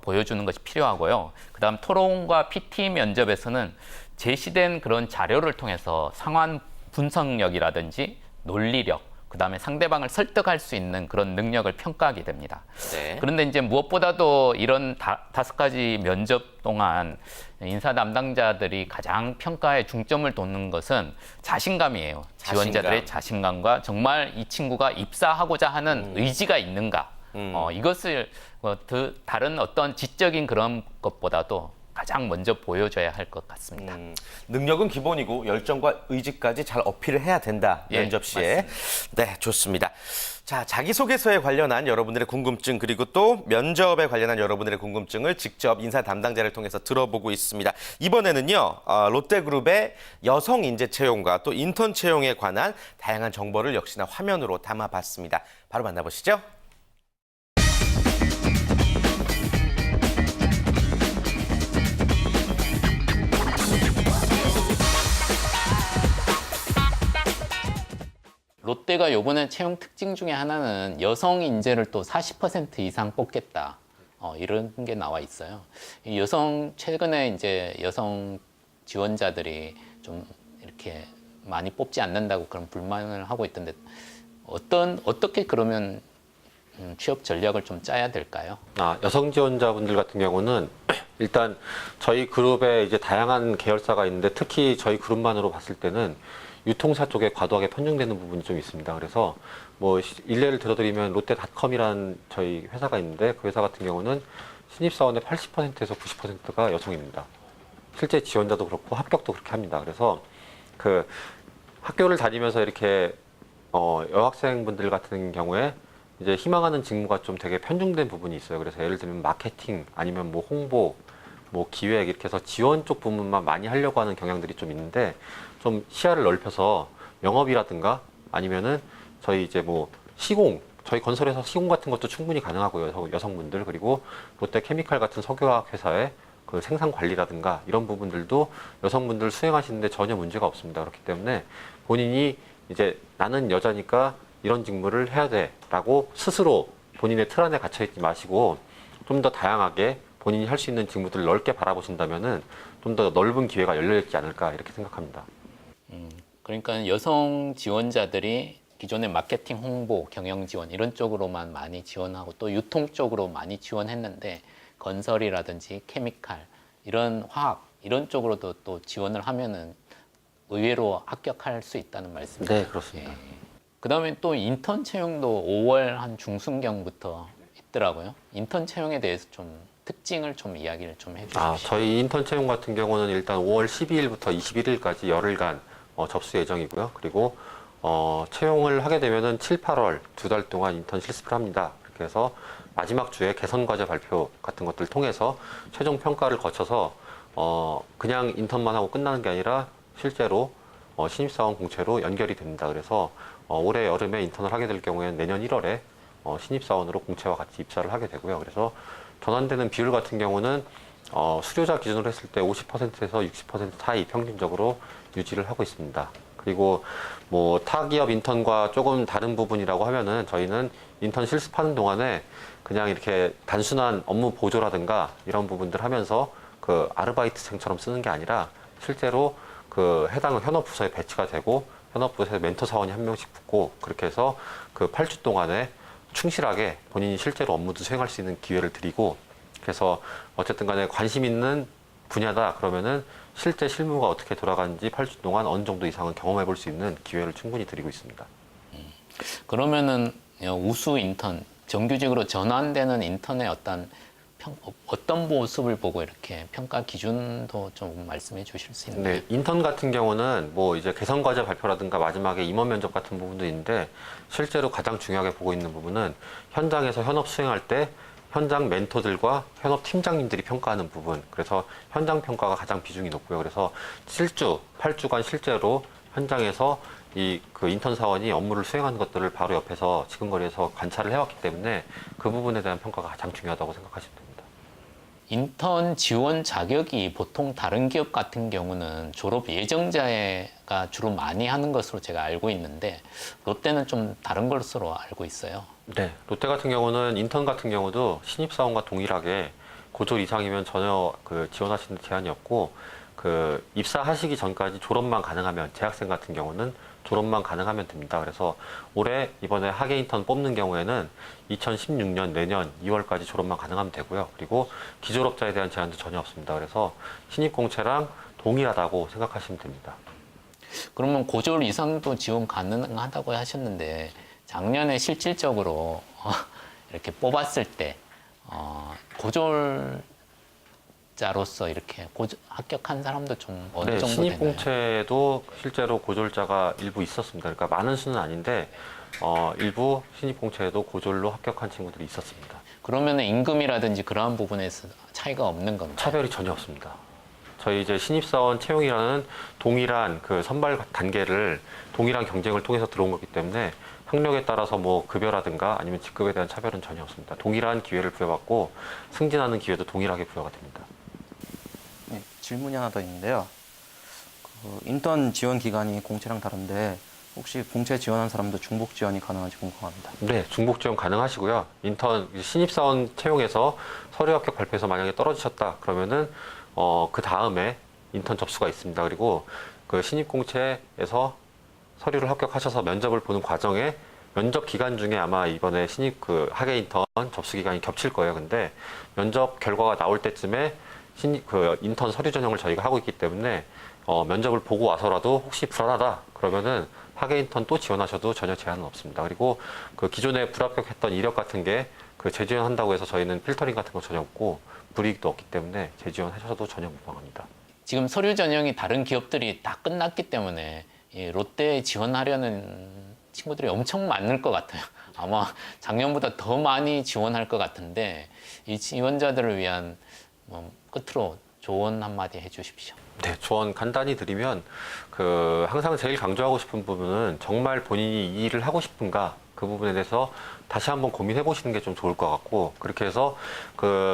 보여주는 것이 필요하고요. 그다음 토론과 PT 면접에서는 제시된 그런 자료를 통해서 상황 분석력이라든지 논리력, 그다음에 상대방을 설득할 수 있는 그런 능력을 평가하게 됩니다.
네.
그런데 이제 무엇보다도 이런 5가지 면접 동안 인사 담당자들이 가장 평가에 중점을 뒀는 것은 자신감이에요. 지원자들의 자신감과 정말 이 친구가 입사하고자 하는 의지가 있는가. 이것을 다른 어떤 지적인 그런 것보다도 가장 먼저 보여줘야 할 것 같습니다.
능력은 기본이고 열정과 의지까지 잘 어필을 해야 된다.
예,
면접 시에. 네, 좋습니다. 자, 자기소개서에 관련한 여러분들의 궁금증 그리고 또 면접에 관련한 여러분들의 궁금증을 직접 인사 담당자를 통해서 들어보고 있습니다. 이번에는요. 롯데그룹의 여성 인재 채용과 또 인턴 채용에 관한 다양한 정보를 역시나 화면으로 담아봤습니다. 바로 만나보시죠.
롯데가 이번에 채용 특징 중에 하나는 여성 인재를 또 40% 이상 뽑겠다. 이런 게 나와 있어요. 이 최근에 이제 여성 지원자들이 좀 이렇게 많이 뽑지 않는다고 그런 불만을 하고 있던데 어떻게 그러면 취업 전략을 좀 짜야 될까요?
여성 지원자분들 같은 경우는 일단 저희 그룹에 이제 다양한 계열사가 있는데 특히 저희 그룹만으로 봤을 때는 유통사 쪽에 과도하게 편중되는 부분이 좀 있습니다. 그래서 뭐 일례를 들어드리면 롯데닷컴이라는 저희 회사가 있는데 그 회사 같은 경우는 신입사원의 80%에서 90%가 여성입니다. 실제 지원자도 그렇고 합격도 그렇게 합니다. 그래서 그 학교를 다니면서 이렇게 여학생분들 같은 경우에 이제 희망하는 직무가 좀 되게 편중된 부분이 있어요. 그래서 예를 들면 마케팅 아니면 뭐 홍보, 뭐 기획 이렇게 해서 지원 쪽 부분만 많이 하려고 하는 경향들이 좀 있는데 좀 시야를 넓혀서 영업이라든가 아니면은 저희 이제 뭐 시공, 저희 건설에서 시공 같은 것도 충분히 가능하고요. 여성분들 그리고 롯데케미칼 같은 석유화학 회사의 그 생산 관리라든가 이런 부분들도 여성분들 수행하시는데 전혀 문제가 없습니다. 그렇기 때문에 본인이 이제 나는 여자니까 이런 직무를 해야 돼라고 스스로 본인의 틀 안에 갇혀 있지 마시고 좀 더 다양하게 본인이 할 수 있는 직무들을 넓게 바라보신다면은 좀 더 넓은 기회가 열려 있지 않을까 이렇게 생각합니다.
그러니까 여성 지원자들이 기존의 마케팅, 홍보, 경영 지원 이런 쪽으로만 많이 지원하고 또 유통 쪽으로 많이 지원했는데 건설이라든지 케미칼 이런 화학 이런 쪽으로도 또 지원을 하면은 의외로 합격할 수 있다는 말씀이죠.
네, 그렇습니다.
그다음에 또 인턴 채용도 5월 한 중순경부터 있더라고요. 인턴 채용에 대해서 좀 특징을 좀 이야기를 좀 해주십시오.
저희 인턴 채용 같은 경우는 일단 5월 12일부터 21일까지 열흘간 접수 예정이고요. 그리고 채용을 하게 되면은 7, 8월 2달 동안 인턴 실습을 합니다. 그렇게 해서 마지막 주에 개선 과제 발표 같은 것들을 통해서 최종 평가를 거쳐서 그냥 인턴만 하고 끝나는 게 아니라 실제로 신입사원 공채로 연결이 됩니다. 그래서 올해 여름에 인턴을 하게 될 경우에는 내년 1월에 신입사원으로 공채와 같이 입사를 하게 되고요. 그래서 전환되는 비율 같은 경우는 수료자 기준으로 했을 때 50%에서 60% 사이 평균적으로 유지를 하고 있습니다. 그리고 뭐 타 기업 인턴과 조금 다른 부분이라고 하면은 저희는 인턴 실습하는 동안에 그냥 이렇게 단순한 업무 보조라든가 이런 부분들 하면서 그 아르바이트생처럼 쓰는 게 아니라 실제로 그 해당 현업 부서에 배치가 되고 현업 부서에 멘토 사원이 한 명씩 붙고 그렇게 해서 그 8주 동안에 충실하게 본인이 실제로 업무도 수행할 수 있는 기회를 드리고 그래서 어쨌든 간에 관심 있는 분야다 그러면은 실제 실무가 어떻게 돌아가는지 8주 동안 어느 정도 이상은 경험해 볼 수 있는 기회를 충분히 드리고 있습니다.
그러면은 우수 인턴, 정규직으로 전환되는 인턴의 어떤 모습을 보고 이렇게 평가 기준도 좀 말씀해 주실 수 있나요?
네, 인턴 같은 경우는 뭐 이제 개선 과제 발표라든가 마지막에 임원 면접 같은 부분도 있는데 실제로 가장 중요하게 보고 있는 부분은 현장에서 현업 수행할 때 현장 멘토들과 현업 팀장님들이 평가하는 부분. 그래서 현장 평가가 가장 비중이 높고요. 그래서 8주간 실제로 현장에서 그 인턴 사원이 업무를 수행하는 것들을 바로 옆에서 지근거리에서 관찰을 해왔기 때문에 그 부분에 대한 평가가 가장 중요하다고 생각하시면 됩니다.
인턴 지원 자격이 보통 다른 기업 같은 경우는 졸업 예정자가 주로 많이 하는 것으로 제가 알고 있는데 롯데는 좀 다른 것으로 알고 있어요.
네, 롯데 같은 경우는 인턴 같은 경우도 신입사원과 동일하게 고졸 이상이면 전혀 그 지원하시는 제한이 없고 그 입사하시기 전까지 졸업만 가능하면 재학생 같은 경우는 졸업만 가능하면 됩니다. 그래서 올해 이번에 학예 인턴 뽑는 경우에는 2016년 내년 2월까지 졸업만 가능하면 되고요. 그리고 기졸업자에 대한 제한도 전혀 없습니다. 그래서 신입 공채랑 동일하다고 생각하시면 됩니다.
그러면 고졸 이상도 지원 가능하다고 하셨는데 작년에 실질적으로 이렇게 뽑았을 때 고졸자로서 이렇게 합격한 사람도 좀 어느
네,
정도
신입
되나요?
공채도 실제로 고졸자가 일부 있었습니다. 그러니까 많은 수는 아닌데 일부 신입 공채에도 고졸로 합격한 친구들이 있었습니다.
그러면 임금이라든지 그러한 부분에서 차이가 없는 건가요?
차별이 전혀 없습니다. 저희 이제 신입사원 채용이라는 동일한 그 선발 단계를 동일한 경쟁을 통해서 들어온 거기 때문에 학력에 따라서 뭐 급여라든가 아니면 직급에 대한 차별은 전혀 없습니다. 동일한 기회를 부여받고 승진하는 기회도 동일하게 부여가 됩니다.
네, 질문이 하나 더 있는데요. 그 인턴 지원 기간이 공채랑 다른데 혹시 공채 지원한 사람도 중복 지원이 가능한지 궁금합니다.
네, 중복 지원 가능하시고요. 인턴 신입사원 채용에서 서류 합격 발표에서 만약에 떨어지셨다 그러면은 그 다음에 인턴 접수가 있습니다. 그리고 그 신입 공채에서 서류를 합격하셔서 면접을 보는 과정에 면접 기간 중에 아마 이번에 신입 그 학예 인턴 접수 기간이 겹칠 거예요. 근데 면접 결과가 나올 때쯤에 신입 그 인턴 서류 전형을 저희가 하고 있기 때문에 면접을 보고 와서라도 혹시 불안하다 그러면은 학예 인턴 또 지원하셔도 전혀 제한은 없습니다. 그리고 그 기존에 불합격했던 이력 같은 게 그 재지원한다고 해서 저희는 필터링 같은 거 전혀 없고 불이익도 없기 때문에 재지원하셔도 전혀 무방합니다.
지금 서류 전형이 다른 기업들이 다 끝났기 때문에 이 롯데에 지원하려는 친구들이 엄청 많을 것 같아요. 아마 작년보다 더 많이 지원할 것 같은데 이 지원자들을 위한 끝으로 조언 한마디 해주십시오.
네, 조언 간단히 드리면 항상 제일 강조하고 싶은 부분은 정말 본인이 이 일을 하고 싶은가 그 부분에 대해서 다시 한번 고민해 보시는 게 좀 좋을 것 같고 그렇게 해서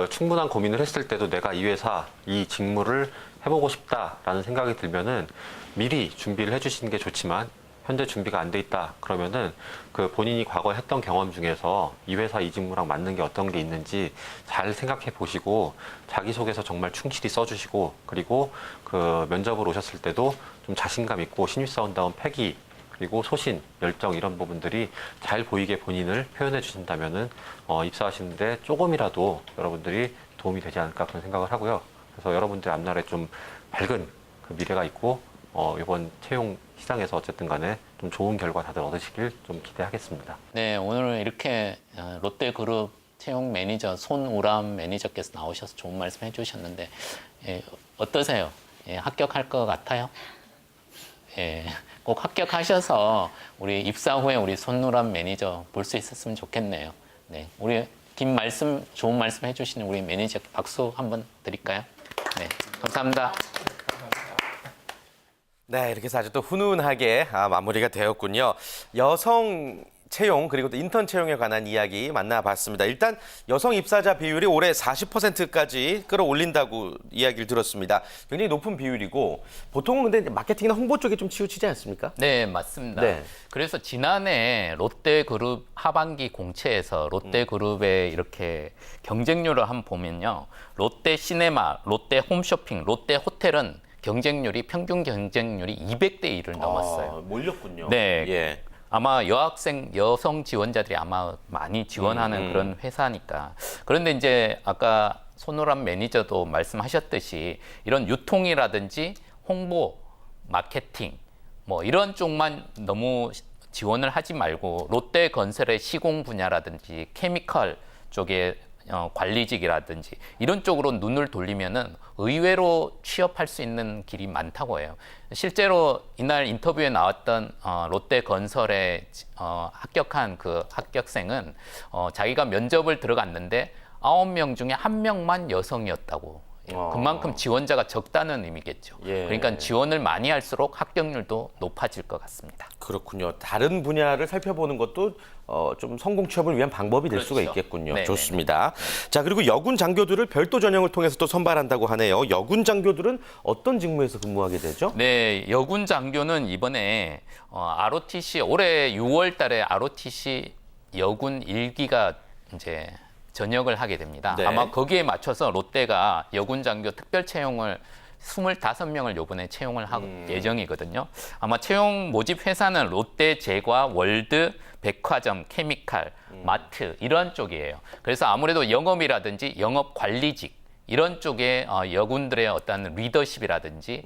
충분한 고민을 했을 때도 내가 이 회사 이 직무를 해보고 싶다라는 생각이 들면은 미리 준비를 해주시는 게 좋지만 현재 준비가 안 돼 있다 그러면은 그 본인이 과거에 했던 경험 중에서 이 회사 이 직무랑 맞는 게 어떤 게 있는지 잘 생각해 보시고 자기소개서 정말 충실히 써주시고 그리고 그 면접을 오셨을 때도 좀 자신감 있고 신입사원다운 패기 그리고 소신, 열정 이런 부분들이 잘 보이게 본인을 표현해 주신다면은 입사하시는데 조금이라도 여러분들이 도움이 되지 않을까 그런 생각을 하고요. 그래서 여러분들 앞날에 좀 밝은 그 미래가 있고 이번 채용 시장에서 어쨌든 간에 좀 좋은 결과 다들 얻으시길 좀 기대하겠습니다.
네, 오늘 이렇게 롯데그룹 채용 매니저 손우람 매니저께서 나오셔서 좋은 말씀 해주셨는데 예, 어떠세요? 예, 합격할 것 같아요? 예, 꼭 합격하셔서 우리 입사 후에 우리 손우람 매니저 볼 수 있었으면 좋겠네요. 네, 우리 긴 말씀, 좋은 말씀 해주시는 우리 매니저 박수 한번 드릴까요? 네, 감사합니다.
네, 이렇게 해서 아주 또 훈훈하게 마무리가 되었군요. 여성 채용 그리고 또 인턴 채용에 관한 이야기 만나봤습니다. 일단 여성 입사자 비율이 올해 40%까지 끌어올린다고 이야기를 들었습니다. 굉장히 높은 비율이고 보통은 근데 마케팅이나 홍보 쪽에 좀 치우치지 않습니까?
네, 맞습니다.
네.
그래서 지난해 롯데그룹 하반기 공채에서 롯데그룹의 이렇게 경쟁률을 한번 보면요. 롯데시네마, 롯데홈쇼핑, 롯데호텔은 경쟁률이 평균 경쟁률이 200대 1을 넘었어요.
몰렸군요.
네.
예.
아마 여성 지원자들이 아마 많이 지원하는 그런 회사니까. 그런데 이제 아까 손호람 매니저도 말씀하셨듯이 이런 유통이라든지 홍보, 마케팅 뭐 이런 쪽만 너무 지원을 하지 말고 롯데건설의 시공 분야라든지 케미컬 쪽에 관리직이라든지 이런 쪽으로 눈을 돌리면은 의외로 취업할 수 있는 길이 많다고 해요. 실제로 이날 인터뷰에 나왔던 롯데건설에 합격한 그 합격생은 자기가 면접을 들어갔는데 9명 중에 1명만 여성이었다고. 그만큼 지원자가 적다는 의미겠죠.
예.
그러니까 지원을 많이 할수록 합격률도 높아질 것 같습니다.
그렇군요. 다른 분야를 살펴보는 것도 좀 성공 취업을 위한 방법이 될 수가
그렇죠.
있겠군요.
네네.
좋습니다. 자, 그리고 여군 장교들을 별도 전형을 통해서 또 선발한다고 하네요. 여군 장교들은 어떤 직무에서 근무하게 되죠?
네, 여군 장교는 이번에 ROTC 올해 6월 달에 ROTC 여군 1기가 이제 전역을 하게 됩니다.
네.
아마 거기에 맞춰서 롯데가 여군 장교 특별 채용을 25명을 요번에 채용을 할 예정이거든요. 아마 채용 모집 회사는 롯데 제과, 월드, 백화점, 케미칼, 마트 이런 쪽이에요. 그래서 아무래도 영업이라든지 영업 관리직 이런 쪽에 여군들의 어떤 리더십이라든지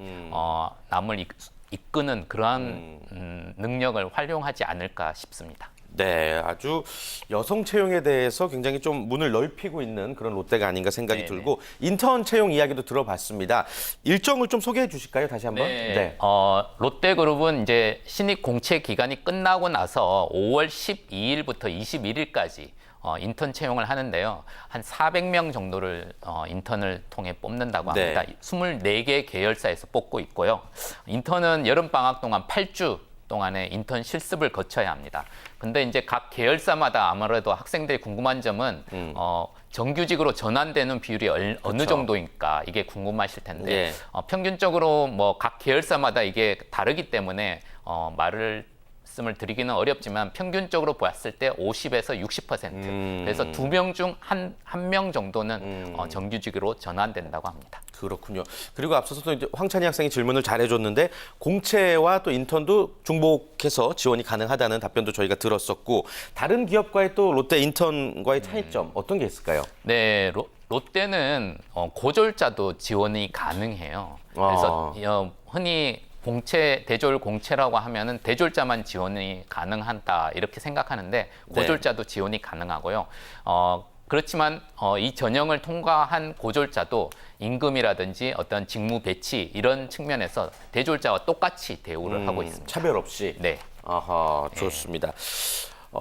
남을 이끄는 그러한 능력을 활용하지 않을까 싶습니다.
네, 아주 여성 채용에 대해서 굉장히 좀 문을 넓히고 있는 그런 롯데가 아닌가 생각이
네네.
들고 인턴 채용 이야기도 들어봤습니다. 일정을 좀 소개해 주실까요? 다시 한번.
네. 롯데그룹은 이제 신입 공채 기간이 끝나고 나서 5월 12일부터 21일까지 인턴 채용을 하는데요. 한 400명 정도를 인턴을 통해 뽑는다고 합니다.
네.
24개 계열사에서 뽑고 있고요. 인턴은 여름방학 동안 8주 동안에 인턴 실습을 거쳐야 합니다. 근데 이제 각 계열사마다 아무래도 학생들이 궁금한 점은 정규직으로 전환되는 비율이 어느
그렇죠.
정도인가 이게 궁금하실 텐데
예.
평균적으로 뭐 각 계열사마다 이게 다르기 때문에 말씀을 드리기는 어렵지만 평균적으로 봤을 때 50에서 60%. 그래서 2명 중 한 명 정도는 정규직으로 전환된다고 합니다.
그렇군요. 그리고 앞서서 또 이제 황찬희 학생이 질문을 잘해줬는데 공채와 또 인턴도 중복해서 지원이 가능하다는 답변도 저희가 들었었고 다른 기업과의 또 롯데 인턴과의 차이점 어떤 게 있을까요?
네, 롯데는 고졸자도 지원이 가능해요. 그래서 흔히 대졸 공채라고 하면은 대졸자만 지원이 가능하다 이렇게 생각하는데 고졸자도 지원이 가능하고요. 그렇지만 이 전형을 통과한 고졸자도 임금이라든지 어떤 직무 배치 이런 측면에서 대졸자와 똑같이 대우를 하고 있습니다.
차별 없이.
네.
아하, 좋습니다.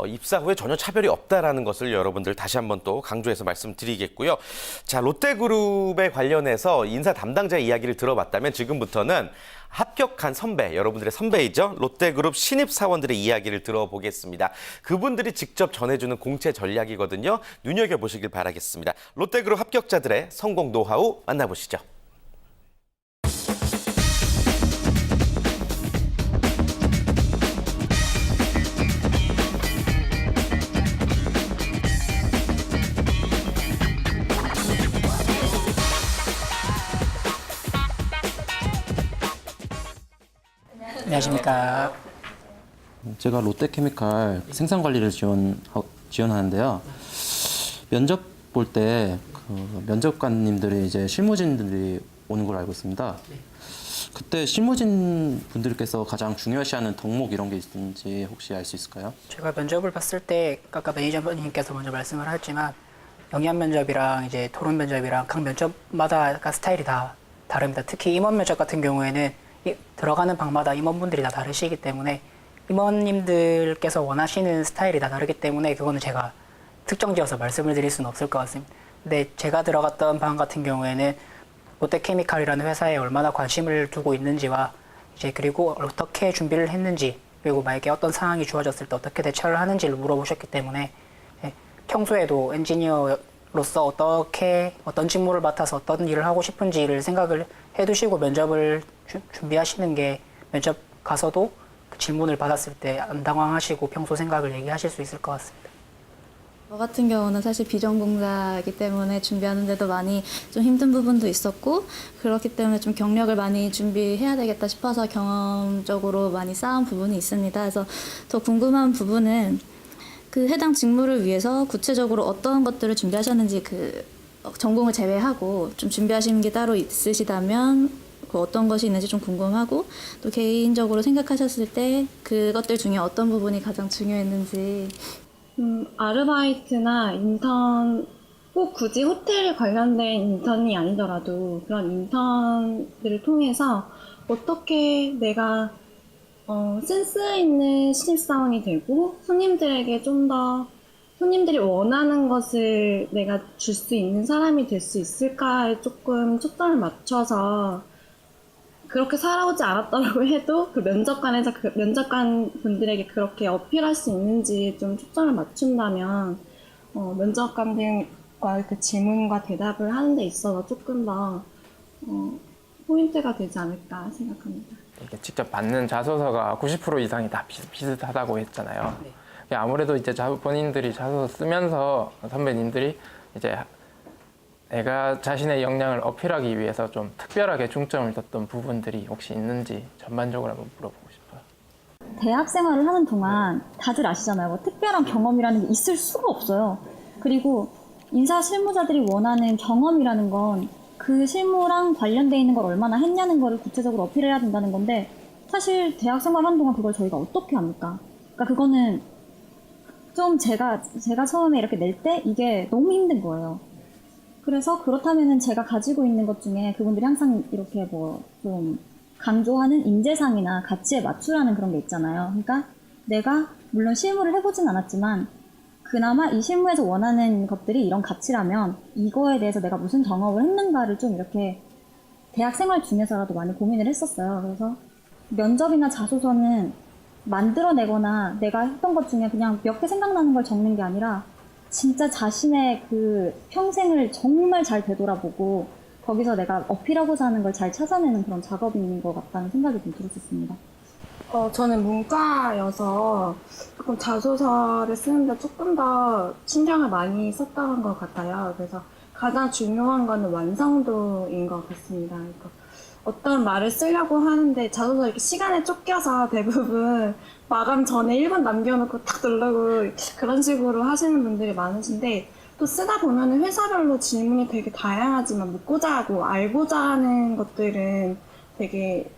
입사 후에 전혀 차별이 없다라는 것을 여러분들 다시 한번 또 강조해서 말씀드리겠고요. 자, 롯데그룹에 관련해서 인사 담당자의 이야기를 들어봤다면 지금부터는 합격한 선배, 여러분들의 선배이죠. 롯데그룹 신입 사원들의 이야기를 들어보겠습니다. 그분들이 직접 전해주는 공채 전략이거든요. 눈여겨보시길 바라겠습니다. 롯데그룹 합격자들의 성공 노하우 만나보시죠.
안녕하십니까.
제가 롯데케미칼 생산관리를 지원하는데요. 면접 볼 때 그 면접관님들이 이제 실무진들이 오는 걸로 알고 있습니다. 그때 실무진 분들께서 가장 중요시하는 덕목 이런 게 있는지 혹시 알 수 있을까요?
제가 면접을 봤을 때 아까 매니저님께서 먼저 말씀을 하셨지만 영양 면접이랑 이제 토론 면접이랑 각 면접마다 약간 스타일이 다 다릅니다. 특히 임원 면접 같은 경우에는 들어가는 방마다 임원분들이 다 다르시기 때문에 임원님들께서 원하시는 스타일이 다 다르기 때문에 그거는 제가 특정지어서 말씀을 드릴 수는 없을 것 같습니다. 근데 제가 들어갔던 방 같은 경우에는 롯데케미칼이라는 회사에 얼마나 관심을 두고 있는지와 이제 그리고 어떻게 준비를 했는지 그리고 만약에 어떤 상황이 주어졌을 때 어떻게 대처를 하는지를 물어보셨기 때문에 평소에도 엔지니어로서 어떤 직무를 맡아서 어떤 일을 하고 싶은지를 생각을 해두시고 면접을 준비하시는 게 면접 가서도 그 질문을 받았을 때 안 당황하시고 평소 생각을 얘기하실 수 있을 것 같습니다.
저 같은 경우는 사실 비전공자이기 때문에 준비하는데도 많이 좀 힘든 부분도 있었고 그렇기 때문에 좀 경력을 많이 준비해야 되겠다 싶어서 경험적으로 많이 쌓은 부분이 있습니다. 그래서 더 궁금한 부분은 그 해당 직무를 위해서 구체적으로 어떤 것들을 준비하셨는지 그 전공을 제외하고 좀 준비하시는 게 따로 있으시다면 그 어떤 것이 있는지 좀 궁금하고 또 개인적으로 생각하셨을 때 그것들 중에 어떤 부분이 가장 중요했는지.
아르바이트나 인턴, 꼭 굳이 호텔 관련된 인턴이 아니더라도 그런 인턴들을 통해서 어떻게 내가 센스 있는 신입사원이 되고 손님들에게 좀 더 손님들이 원하는 것을 내가 줄 수 있는 사람이 될 수 있을까에 조금 초점을 맞춰서 그렇게 살아오지 않았더라고 해도 그 면접관에서 그 면접관 분들에게 그렇게 어필할 수 있는지 좀 초점을 맞춘다면 면접관들과 그 질문과 대답을 하는 데 있어서 조금 더 포인트가 되지 않을까 생각합니다.
이게 직접 받는 자소서가 90% 이상이 다 비슷하다고 했잖아요.
네.
아무래도 이제 본인들이 자소서 쓰면서 선배님들이 이제 내가 자신의 역량을 어필하기 위해서 좀 특별하게 중점을 뒀던 부분들이 혹시 있는지 전반적으로 한번 물어보고 싶어요.
대학 생활을 하는 동안 다들 아시잖아요. 뭐 특별한 경험이라는 게 있을 수가 없어요. 그리고 인사 실무자들이 원하는 경험이라는 건 그 실무랑 관련돼 있는 걸 얼마나 했냐는 거를 구체적으로 어필해야 된다는 건데 사실 대학 생활 하는 동안 그걸 저희가 어떻게 합니까? 그러니까 그거는 좀 제가 처음에 이렇게 낼 때 이게 너무 힘든 거예요. 그래서 그렇다면은 제가 가지고 있는 것 중에 그분들이 항상 이렇게 뭐 좀 강조하는 인재상이나 가치에 맞추라는 그런 게 있잖아요. 그러니까 내가 물론 실무를 해보진 않았지만 그나마 이 실무에서 원하는 것들이 이런 가치라면 이거에 대해서 내가 무슨 경험을 했는가를 좀 이렇게 대학 생활 중에서라도 많이 고민을 했었어요. 그래서 면접이나 자소서는 만들어내거나 내가 했던 것 중에 그냥 몇 개 생각나는 걸 적는 게 아니라 진짜 자신의 그 평생을 정말 잘 되돌아보고 거기서 내가 어필하고자 하는 걸 잘 찾아내는 그런 작업인 것 같다는 생각이 좀 들었었습니다.
저는 문과여서 조금 자소서를 쓰는데 조금 더 신경을 많이 썼던 것 같아요. 그래서 가장 중요한 거는 완성도인 것 같습니다. 그러니까 어떤 말을 쓰려고 하는데 자소서 이렇게 시간에 쫓겨서 대부분 마감 전에 1분 남겨놓고 탁 누르고 그런 식으로 하시는 분들이 많으신데 또 쓰다 보면 회사별로 질문이 되게 다양하지만 묻고자 하고 알고자 하는 것들은 되게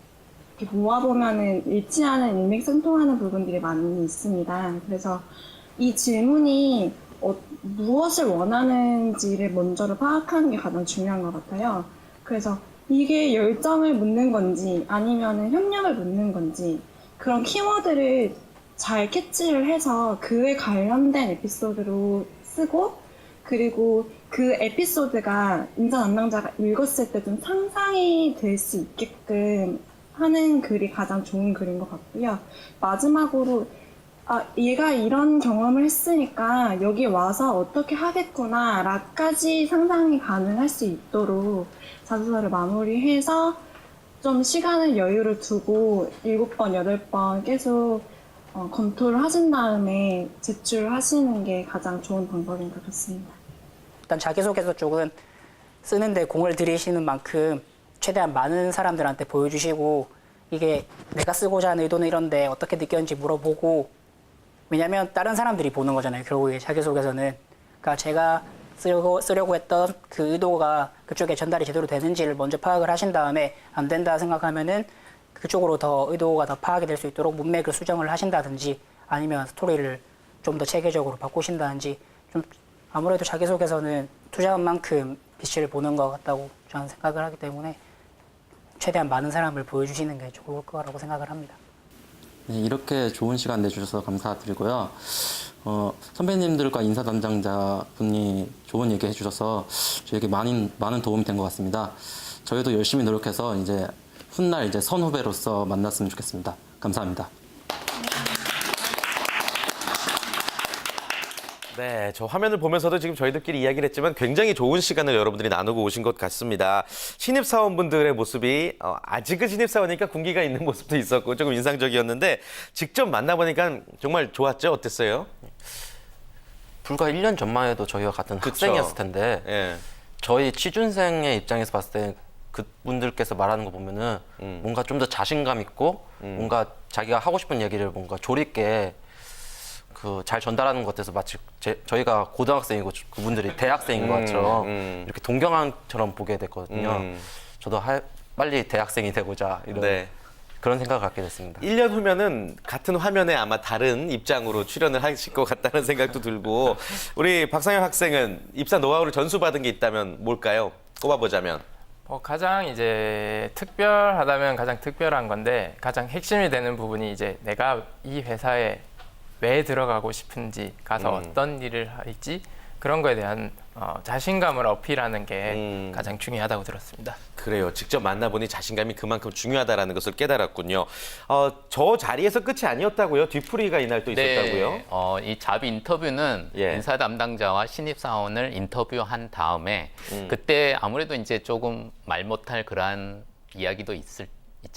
이렇게 모아보면은 일치하는 일맥상통하는 부분들이 많이 있습니다. 그래서 이 질문이 무엇을 원하는지를 먼저를 파악하는 게 가장 중요한 것 같아요. 그래서 이게 열정을 묻는 건지 아니면은 협력을 묻는 건지 그런 키워드를 잘 캐치를 해서 그에 관련된 에피소드로 쓰고 그리고 그 에피소드가 인사 담당자가 읽었을 때 좀 상상이 될 수 있게끔 하는 글이 가장 좋은 글인 것 같고요. 마지막으로 얘가 이런 경험을 했으니까 여기 와서 어떻게 하겠구나 라까지 상상이 가능할 수 있도록 자소서를 마무리해서 좀 시간을 여유를 두고 7번, 8번 계속 검토를 하신 다음에 제출하시는 게 가장 좋은 방법인 것 같습니다.
일단 자기소개서 쪽은 쓰는데 공을 들이시는 만큼 최대한 많은 사람들한테 보여주시고 이게 내가 쓰고자 하는 의도는 이런데 어떻게 느꼈는지 물어보고 왜냐면 다른 사람들이 보는 거잖아요. 결국에 자기소개서는. 그러니까 제가 쓰려고 했던 그 의도가 그쪽에 전달이 제대로 되는지를 먼저 파악을 하신 다음에 안 된다 생각하면은 그쪽으로 더 의도가 더 파악이 될 수 있도록 문맥을 수정을 하신다든지 아니면 스토리를 좀 더 체계적으로 바꾸신다든지 좀 아무래도 자기소개서는 투자한 만큼 빛을 보는 것 같다고 저는 생각을 하기 때문에 최대한 많은 사람을 보여주시는 게 좋을 거라고 생각을 합니다.
네, 이렇게 좋은 시간 내주셔서 감사드리고요. 선배님들과 인사 담당자분이 좋은 얘기 해주셔서 저에게 많은 도움이 된 것 같습니다. 저희도 열심히 노력해서 이제 훗날 이제 선후배로서 만났으면 좋겠습니다. 감사합니다.
네, 저 화면을 보면서도 지금 저희들끼리 이야기를 했지만 굉장히 좋은 시간을 여러분들이 나누고 오신 것 같습니다. 신입사원분들의 모습이 아직은 신입사원이니까 군기가 있는 모습도 있었고 조금 인상적이었는데 직접 만나보니까 정말 좋았죠? 어땠어요?
불과 1년 전만 해도 저희와 같은
그쵸.
학생이었을 텐데
예.
저희 취준생의 입장에서 봤을 때 그분들께서 말하는 거 보면은 뭔가 좀 더 자신감 있고 뭔가 자기가 하고 싶은 얘기를 뭔가 조리 있게 잘 전달하는 것 같아서 마치 저희가 고등학생이고 그분들이 대학생인 것처럼 이렇게 동경함처럼 보게 됐거든요. 저도 빨리 대학생이 되고자 이런
네.
그런 생각을 갖게 됐습니다.
1년 후면은 같은 화면에 아마 다른 입장으로 출연을 하실 것 같다는 생각도 들고 우리 박상현 학생은 입사 노하우를 전수받은 게 있다면 뭘까요? 꼽아보자면.
가장 이제 특별하다면 가장 특별한 건데 가장 핵심이 되는 부분이 이제 내가 이 회사에 왜 들어가고 싶은지 가서 어떤 일을 할지 그런 거에 대한 자신감을 어필하는 게 가장 중요하다고 들었습니다.
그래요. 직접 만나보니 자신감이 그만큼 중요하다는 것을 깨달았군요. 저 자리에서 끝이 아니었다고요? 뒤풀이가 이날 또 있었다고요?
네, 이 잡 인터뷰는
예.
인사 담당자와 신입사원을 인터뷰한 다음에 그때 아무래도 이제 조금 말 못할 그러한 이야기도 있지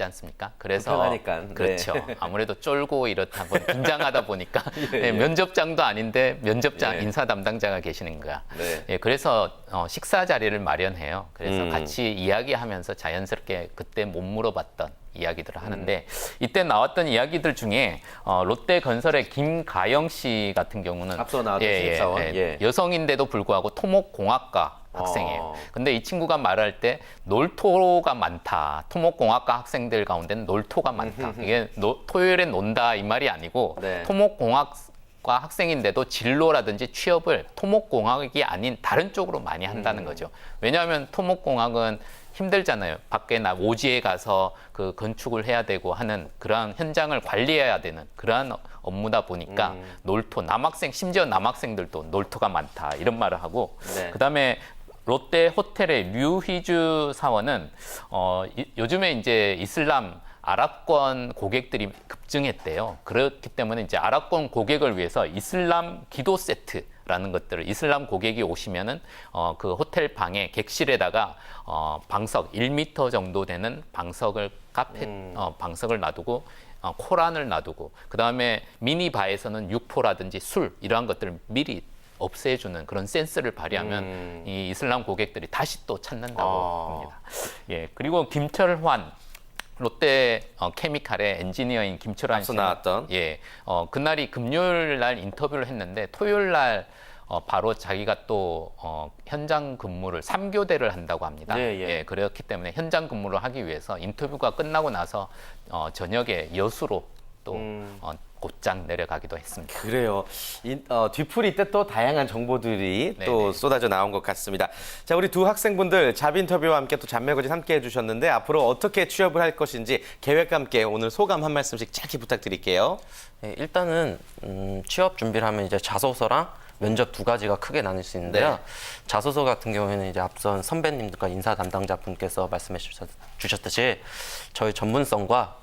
않습니까? 그래서
불편하니까. 네.
그렇죠. 아무래도 쫄고 이렇다 보니 긴장하다 보니까
예,
네,
예.
면접장도 아닌데 면접장
예.
인사 담당자가 계시는 거야.
네.
예, 그래서 식사 자리를 마련해요. 그래서
음.
같이 이야기하면서 자연스럽게 그때 못 물어봤던 이야기들을 하는데 이때 나왔던 이야기들 중에 롯데건설의 김가영 씨 같은 경우는
앞서 나왔던 신입사원. 예.
여성인데도 불구하고 토목공학과 학생이에요. 근데 이 친구가 말할 때 놀토가 많다. 토목공학과 학생들 가운데는 놀토가 많다. 이게 토요일에 논다 이 말이 아니고
네.
토목공학과 학생인데도 진로라든지 취업을 토목공학이 아닌 다른 쪽으로 많이 한다는 거죠. 왜냐하면 토목공학은 힘들잖아요. 밖에 오지에 가서 그 건축을 해야 되고 하는 그러한 현장을 관리해야 되는 그러한 업무다 보니까 놀토, 남학생, 심지어 남학생들도 놀토가 많다 이런 말을 하고
네.
그다음에 롯데 호텔의 류희주 사원은 요즘에 이제 이슬람 아랍권 고객들이 급증했대요. 그렇기 때문에 이제 아랍권 고객을 위해서 이슬람 기도 세트라는 것들을 이슬람 고객이 오시면은 그 호텔 방에 객실에다가 방석 1m 정도 되는 방석을 방석을 놔두고 코란을 놔두고 그다음에 미니바에서는 육포라든지 술 이러한 것들을 미리 없애주는 그런 센스를 발휘하면 이 이슬람 고객들이 다시 또 찾는다고 합니다. 예, 그리고 김철환 롯데 케미칼의 엔지니어인 김철환
앞서
씨는
나왔던.
예, 그날이 금요일 날 인터뷰를 했는데 토요일 날 바로 자기가 또 현장 근무를 3교대를 한다고 합니다.
예.
그렇기 때문에 현장 근무를 하기 위해서 인터뷰가 끝나고 나서 저녁에 여수로 또 곧장 내려가기도 했습니다.
그래요. 뒤풀이 때 또 다양한 정보들이
네네.
또 쏟아져 나온 것 같습니다. 자, 우리 두 학생분들 잡 인터뷰와 함께 또 잡매거진 함께 해주셨는데 앞으로 어떻게 취업을 할 것인지 계획과 함께 오늘 소감 한 말씀씩 짧게 부탁드릴게요.
네, 일단은 취업 준비를 하면 이제 자소서랑 면접 두 가지가 크게 나눌 수 있는데요.
네.
자소서 같은 경우에는 이제 앞선 선배님들과 인사 담당자 분께서 말씀해 주셨듯이 저희 전문성과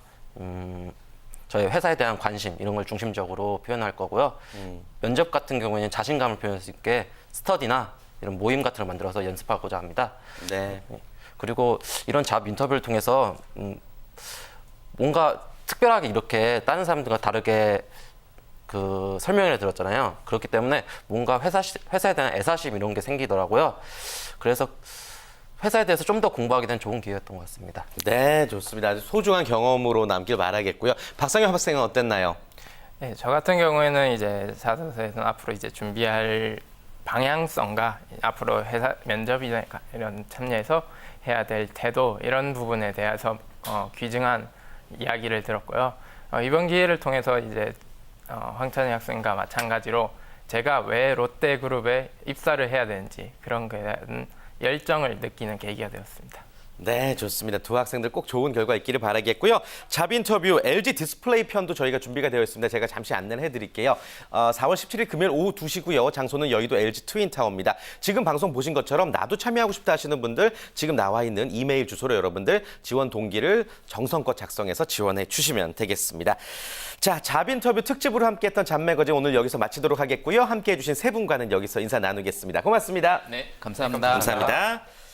저희 회사에 대한 관심 이런 걸 중심적으로 표현할 거고요. 면접 같은 경우에는 자신감을 표현할 수 있게 스터디나 이런 모임 같은 걸 만들어서 연습하고자 합니다.
네.
그리고 이런 잡 인터뷰를 통해서 뭔가 특별하게 이렇게 다른 사람들과 다르게 그 설명을 들었잖아요. 그렇기 때문에 뭔가 회사에 대한 애사심 이런 게 생기더라고요. 그래서 회사에 대해서 좀 더 공부하게 된 좋은 기회였던 것 같습니다.
네, 좋습니다. 아주 소중한 경험으로 남길 바라겠고요. 박상현 학생은 어땠나요?
네, 저 같은 경우에는 이제 자소서에서는 앞으로 이제 준비할 방향성과 앞으로 회사 면접이나 이런 참여해서 해야 될 태도 이런 부분에 대해서 귀중한 이야기를 들었고요. 이번 기회를 통해서 이제 황찬희 학생과 마찬가지로 제가 왜 롯데그룹에 입사를 해야 되는지 그런 거에 대한 열정을 느끼는 계기가 되었습니다.
네, 좋습니다. 두 학생들 꼭 좋은 결과 있기를 바라겠고요. 잡 인터뷰 LG 디스플레이 편도 저희가 준비가 되어 있습니다. 제가 잠시 안내를 해드릴게요. 4월 17일 금요일 오후 2시고요. 장소는 여의도 LG 트윈타워입니다. 지금 방송 보신 것처럼 나도 참여하고 싶다 하시는 분들 지금 나와 있는 이메일 주소로 여러분들 지원 동기를 정성껏 작성해서 지원해 주시면 되겠습니다. 자, 잡 인터뷰 특집으로 함께했던 잡매거진 오늘 여기서 마치도록 하겠고요. 함께해 주신 세 분과는 여기서 인사 나누겠습니다. 고맙습니다.
네, 감사합니다.
감사합니다.